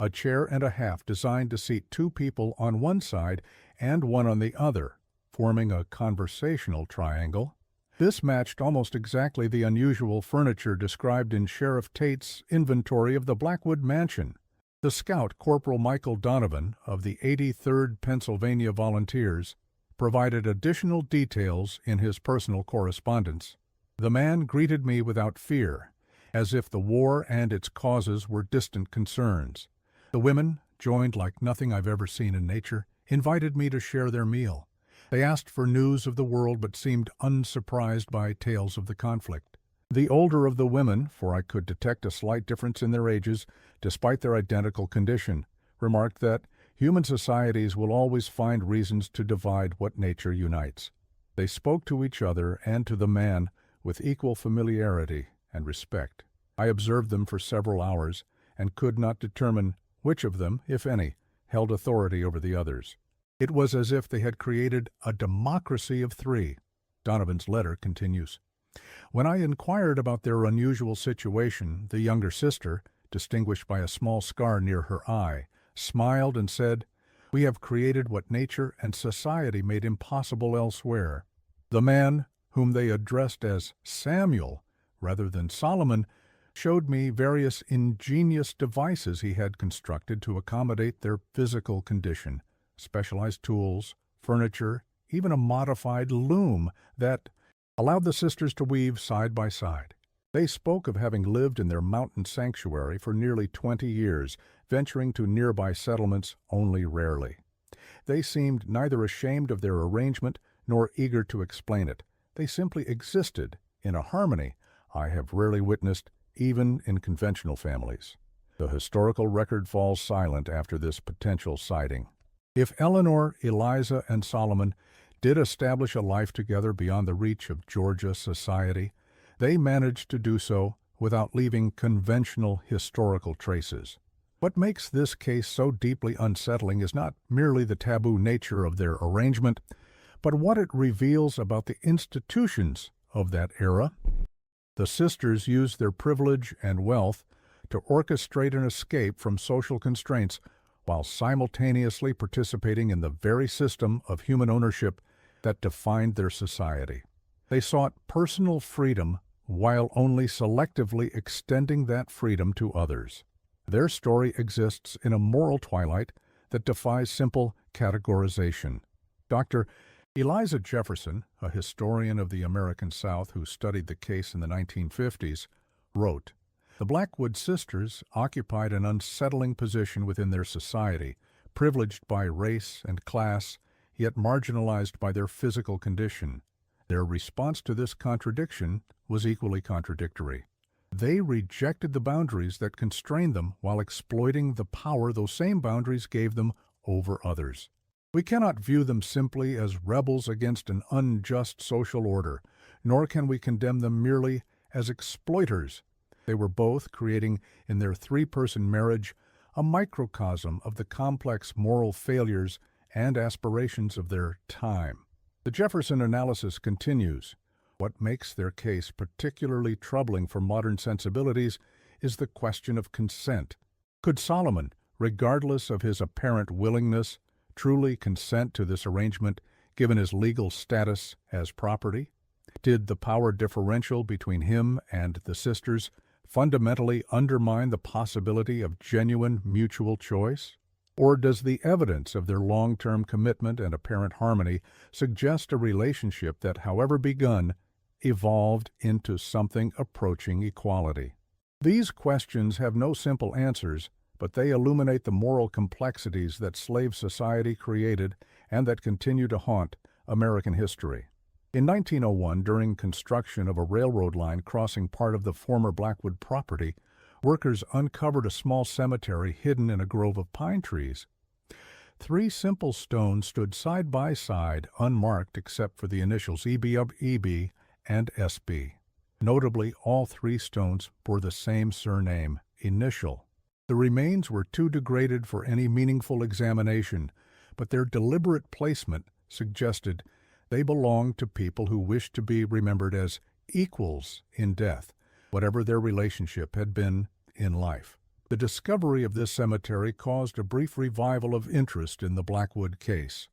a chair and a half designed to seat 2 people on one side and 1 on the other, forming a conversational triangle. This matched almost exactly the unusual furniture described in Sheriff Tate's inventory of the Blackwood Mansion. The scout, Corporal Michael Donovan, of the 83rd Pennsylvania Volunteers, provided additional details in his personal correspondence. The man greeted me without fear, as if the war and its causes were distant concerns. The women, joined like nothing I've ever seen in nature, invited me to share their meal. They asked for news of the world but seemed unsurprised by tales of the conflict. The older of the women, for I could detect a slight difference in their ages, despite their identical condition, remarked that human societies will always find reasons to divide what nature unites. They spoke to each other and to the man with equal familiarity and respect. I observed them for several hours and could not determine which of them, if any, held authority over the others. It was as if they had created a democracy of 3. Donovan's letter continues. When I inquired about their unusual situation, the younger sister, distinguished by a small scar near her eye, smiled and said, "We have created what nature and society made impossible elsewhere." The man, whom they addressed as Samuel rather than Solomon, showed me various ingenious devices he had constructed to accommodate their physical condition, specialized tools, furniture, even a modified loom that allowed the sisters to weave side by side. They spoke of having lived in their mountain sanctuary for nearly 20 years, venturing to nearby settlements only rarely. They seemed neither ashamed of their arrangement nor eager to explain it. They simply existed in a harmony I have rarely witnessed even in conventional families. The historical record falls silent after this potential sighting. If Eleanor, Eliza, and Solomon did establish a life together beyond the reach of Georgia society, they managed to do so without leaving conventional historical traces. What makes this case so deeply unsettling is not merely the taboo nature of their arrangement, but what it reveals about the institutions of that era. The sisters used their privilege and wealth to orchestrate an escape from social constraints while simultaneously participating in the very system of human ownership that defined their society. They sought personal freedom while only selectively extending that freedom to others. Their story exists in a moral twilight that defies simple categorization. Dr. Eliza Jefferson, a historian of the American South who studied the case in the 1950s, wrote, "The Blackwood sisters occupied an unsettling position within their society, privileged by race and class, yet marginalized by their physical condition. Their response to this contradiction was equally contradictory. They rejected the boundaries that constrained them while exploiting the power those same boundaries gave them over others. We cannot view them simply as rebels against an unjust social order, nor can we condemn them merely as exploiters. They were both creating in their 3-person marriage a microcosm of the complex moral failures and aspirations of their time." The Jefferson analysis continues. What makes their case particularly troubling for modern sensibilities is the question of consent. Could Solomon, regardless of his apparent willingness, truly consent to this arrangement given his legal status as property? Did the power differential between him and the sisters fundamentally undermine the possibility of genuine mutual choice? Or does the evidence of their long-term commitment and apparent harmony suggest a relationship that, however begun, evolved into something approaching equality? These questions have no simple answers, but they illuminate the moral complexities that slave society created and that continue to haunt American history. In 1901, during construction of a railroad line crossing part of the former Blackwood property, workers uncovered a small cemetery hidden in a grove of pine trees. 3 simple stones stood side by side, unmarked except for the initials EB and SB. Notably, all 3 stones bore the same surname, Initial. The remains were too degraded for any meaningful examination, but their deliberate placement suggested they belonged to people who wished to be remembered as equals in death, whatever their relationship had been in life. The discovery of this cemetery caused a brief revival of interest in the Blackwood case.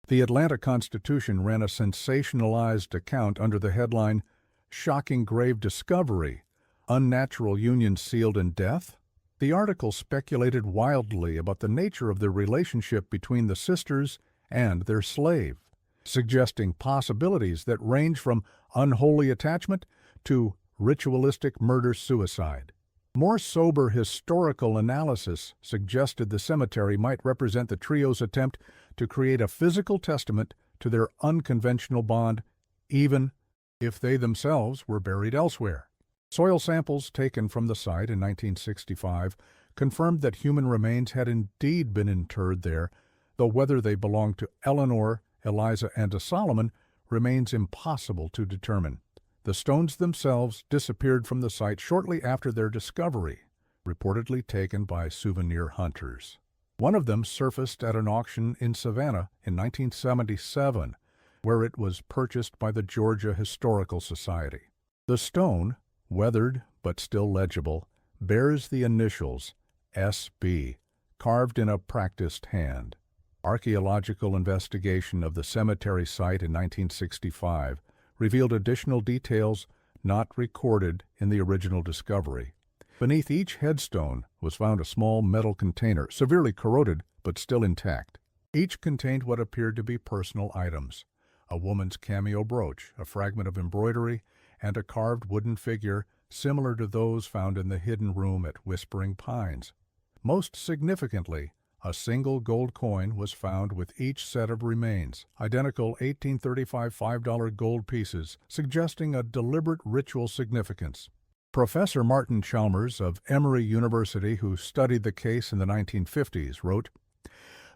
The Atlanta Constitution ran a sensationalized account under the headline, "Shocking Grave Discovery, Unnatural Union Sealed in Death?" The article speculated wildly about the nature of the relationship between the sisters and their slave, suggesting possibilities that range from unholy attachment to ritualistic murder-suicide. More sober historical analysis suggested the cemetery might represent the trio's attempt to create a physical testament to their unconventional bond, even if they themselves were buried elsewhere. Soil samples taken from the site in 1965 confirmed that human remains had indeed been interred there, though whether they belonged to Eleanor, Eliza, and Solomon remains impossible to determine. The stones themselves disappeared from the site shortly after their discovery, reportedly taken by souvenir hunters. One of them surfaced at an auction in Savannah in 1977, where it was purchased by the Georgia Historical Society. The stone, weathered but still legible, bears the initials SB, carved in a practiced hand. Archaeological investigation of the cemetery site in 1965 revealed additional details not recorded in the original discovery. Beneath each headstone was found a small metal container, severely corroded but still intact. Each contained what appeared to be personal items: a woman's cameo brooch, a fragment of embroidery, and a carved wooden figure similar to those found in the hidden room at Whispering Pines. Most significantly, a single gold coin was found with each set of remains, identical 1835 $5 gold pieces, suggesting a deliberate ritual significance. Professor Martin Chalmers of Emory University, who studied the case in the 1950s, wrote,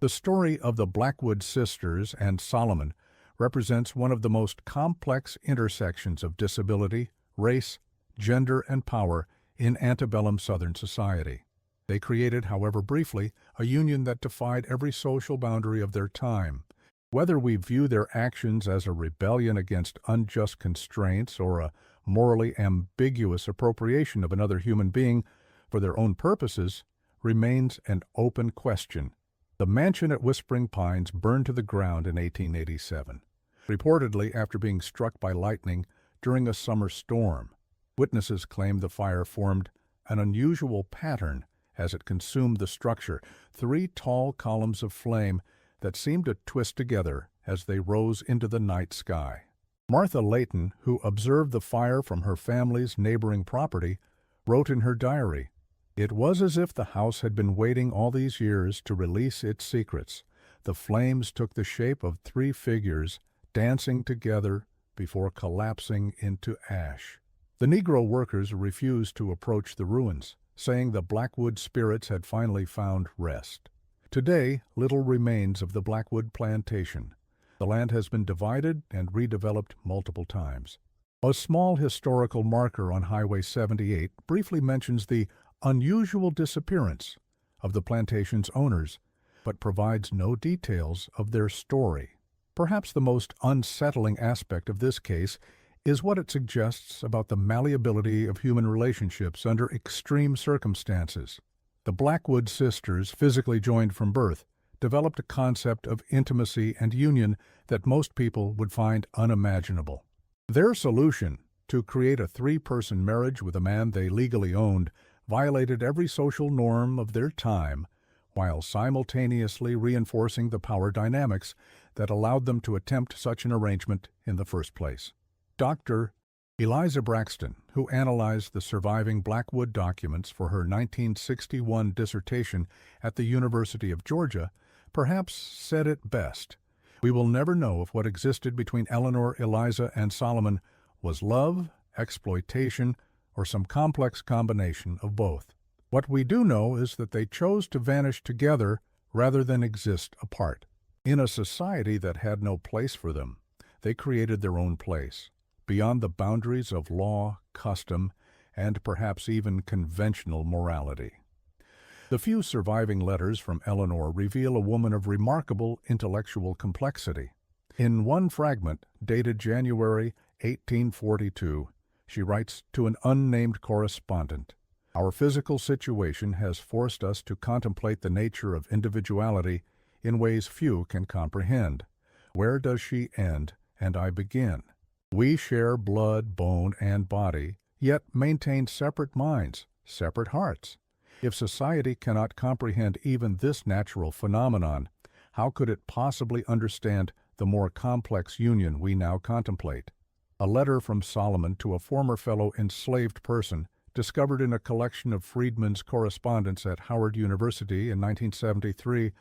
"The story of the Blackwood sisters and Solomon represents one of the most complex intersections of disability, race, gender, and power in antebellum Southern society. They created, however briefly, a union that defied every social boundary of their time. Whether we view their actions as a rebellion against unjust constraints or a morally ambiguous appropriation of another human being for their own purposes remains an open question." The mansion at Whispering Pines burned to the ground in 1887, reportedly after being struck by lightning during a summer storm. Witnesses claimed the fire formed an unusual pattern as it consumed the structure, 3 tall columns of flame that seemed to twist together as they rose into the night sky. Martha Layton, who observed the fire from her family's neighboring property, wrote in her diary, "It was as if the house had been waiting all these years to release its secrets. The flames took the shape of 3 figures dancing together before collapsing into ash." The Negro workers refused to approach the ruins, saying the Blackwood spirits had finally found rest. Today, little remains of the Blackwood plantation. The land has been divided and redeveloped multiple times. A small historical marker on Highway 78 briefly mentions the unusual disappearance of the plantation's owners, but provides no details of their story. Perhaps the most unsettling aspect of this case is what it suggests about the malleability of human relationships under extreme circumstances. The Blackwood sisters, physically joined from birth, developed a concept of intimacy and union that most people would find unimaginable. Their solution, to create a three-person marriage with a man they legally owned violated every social norm of their time, while simultaneously reinforcing the power dynamics that allowed them to attempt such an arrangement in the first place. Dr. Eliza Braxton, who analyzed the surviving Blackwood documents for her 1961 dissertation at the University of Georgia, perhaps said it best. We will never know if what existed between Eleanor, Eliza, and Solomon was love, exploitation, or some complex combination of both. What we do know is that they chose to vanish together rather than exist apart. In a society that had no place for them, they created their own place, beyond the boundaries of law, custom, and perhaps even conventional morality. The few surviving letters from Eleanor reveal a woman of remarkable intellectual complexity. In one fragment, dated January 1842, she writes to an unnamed correspondent, "Our physical situation has forced us to contemplate the nature of individuality in ways few can comprehend. Where does she end and I begin? We share blood, bone, and body, yet maintain separate minds, separate hearts. If society cannot comprehend even this natural phenomenon, how could it possibly understand the more complex union we now contemplate?" A letter from Solomon to a former fellow enslaved person, discovered in a collection of Friedman's correspondence at Howard University in 1973,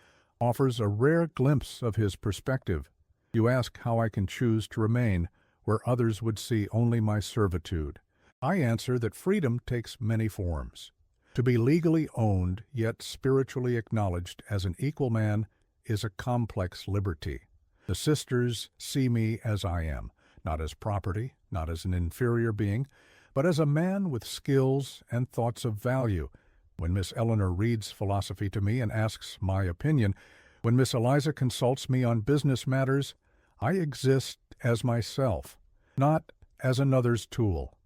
offers a rare glimpse of his perspective. "You ask how I can choose to remain where others would see only my servitude. I answer that freedom takes many forms. To be legally owned, yet spiritually acknowledged as an equal man, is a complex liberty. The sisters see me as I am, not as property, not as an inferior being, but as a man with skills and thoughts of value. When Miss Eleanor reads philosophy to me and asks my opinion, when Miss Eliza consults me on business matters, I exist as myself, not as another's tool.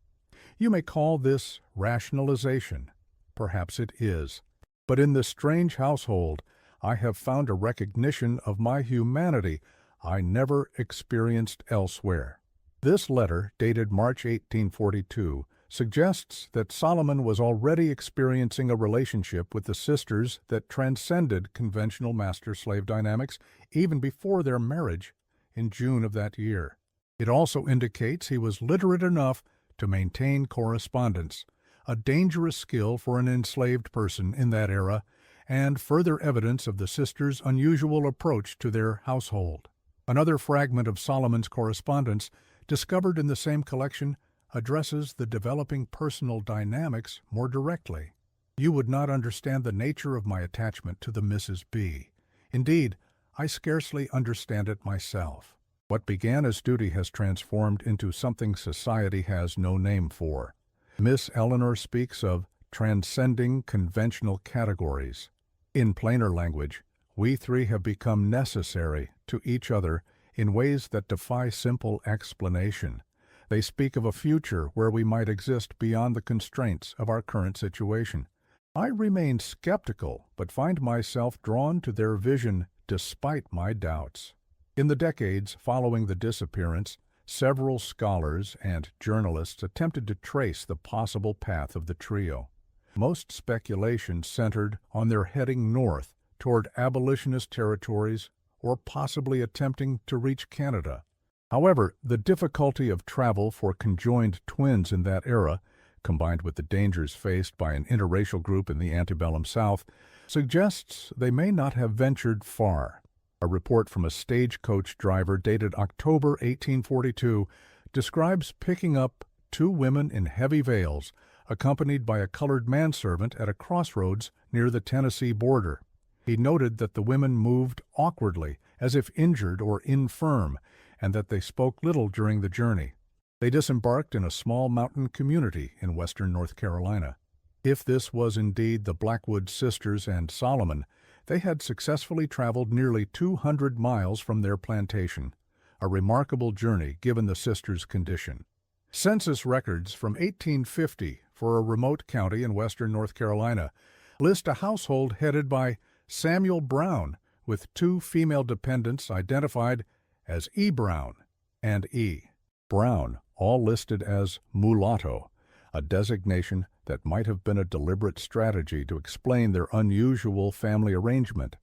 You may call this rationalization. Perhaps it is. But in this strange household, I have found a recognition of my humanity I never experienced elsewhere." This letter, dated March 1842, suggests that Solomon was already experiencing a relationship with the sisters that transcended conventional master-slave dynamics even before their marriage in June of that year. It also indicates he was literate enough to maintain correspondence, a dangerous skill for an enslaved person in that era, and further evidence of the sisters' unusual approach to their household. Another fragment of Solomon's correspondence, discovered in the same collection, addresses the developing personal dynamics more directly. "You would not understand the nature of my attachment to the Mrs. B. Indeed, I scarcely understand it myself. What began as duty has transformed into something society has no name for. Miss Eleanor speaks of transcending conventional categories. In plainer language, we three have become necessary to each other in ways that defy simple explanation. They speak of a future where we might exist beyond the constraints of our current situation. I remain skeptical, but find myself drawn to their vision despite my doubts." In the decades following the disappearance, several scholars and journalists attempted to trace the possible path of the trio. Most speculation centered on their heading north toward abolitionist territories or possibly attempting to reach Canada. However, the difficulty of travel for conjoined twins in that era, combined with the dangers faced by an interracial group in the antebellum South, suggests they may not have ventured far. A report from a stagecoach driver dated October 1842 describes picking up two women in heavy veils, accompanied by a colored manservant at a crossroads near the Tennessee border. He noted that the women moved awkwardly, as if injured or infirm, and that they spoke little during the journey. They disembarked in a small mountain community in western North Carolina. If this was indeed the Blackwood sisters and Solomon, they had successfully traveled nearly 200 miles from their plantation, a remarkable journey given the sisters' condition. Census records from 1850 for a remote county in western North Carolina list a household headed by Samuel Brown, with two female dependents identified as E. Brown and E. Brown all listed as mulatto, a designation that might have been a deliberate strategy to explain their unusual family arrangement.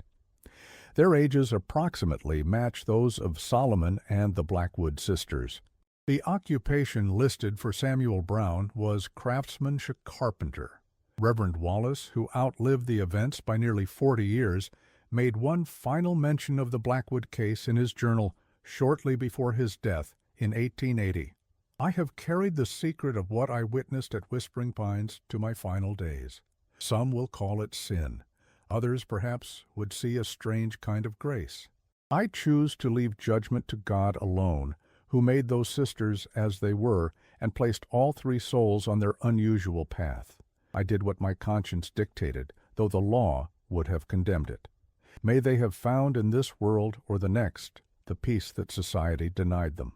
Their ages approximately match those of Solomon and the Blackwood sisters. The occupation listed for Samuel Brown was craftsmanship carpenter. Reverend Wallace, who outlived the events by nearly 40 years, made one final mention of the Blackwood case in his journal shortly before his death in 1880. "I have carried the secret of what I witnessed at Whispering Pines to my final days. Some will call it sin. Others, perhaps, would see a strange kind of grace. I choose to leave judgment to God alone, who made those sisters as they were and placed all three souls on their unusual path. I did what my conscience dictated, though the law would have condemned it. May they have found in this world or the next the peace that society denied them.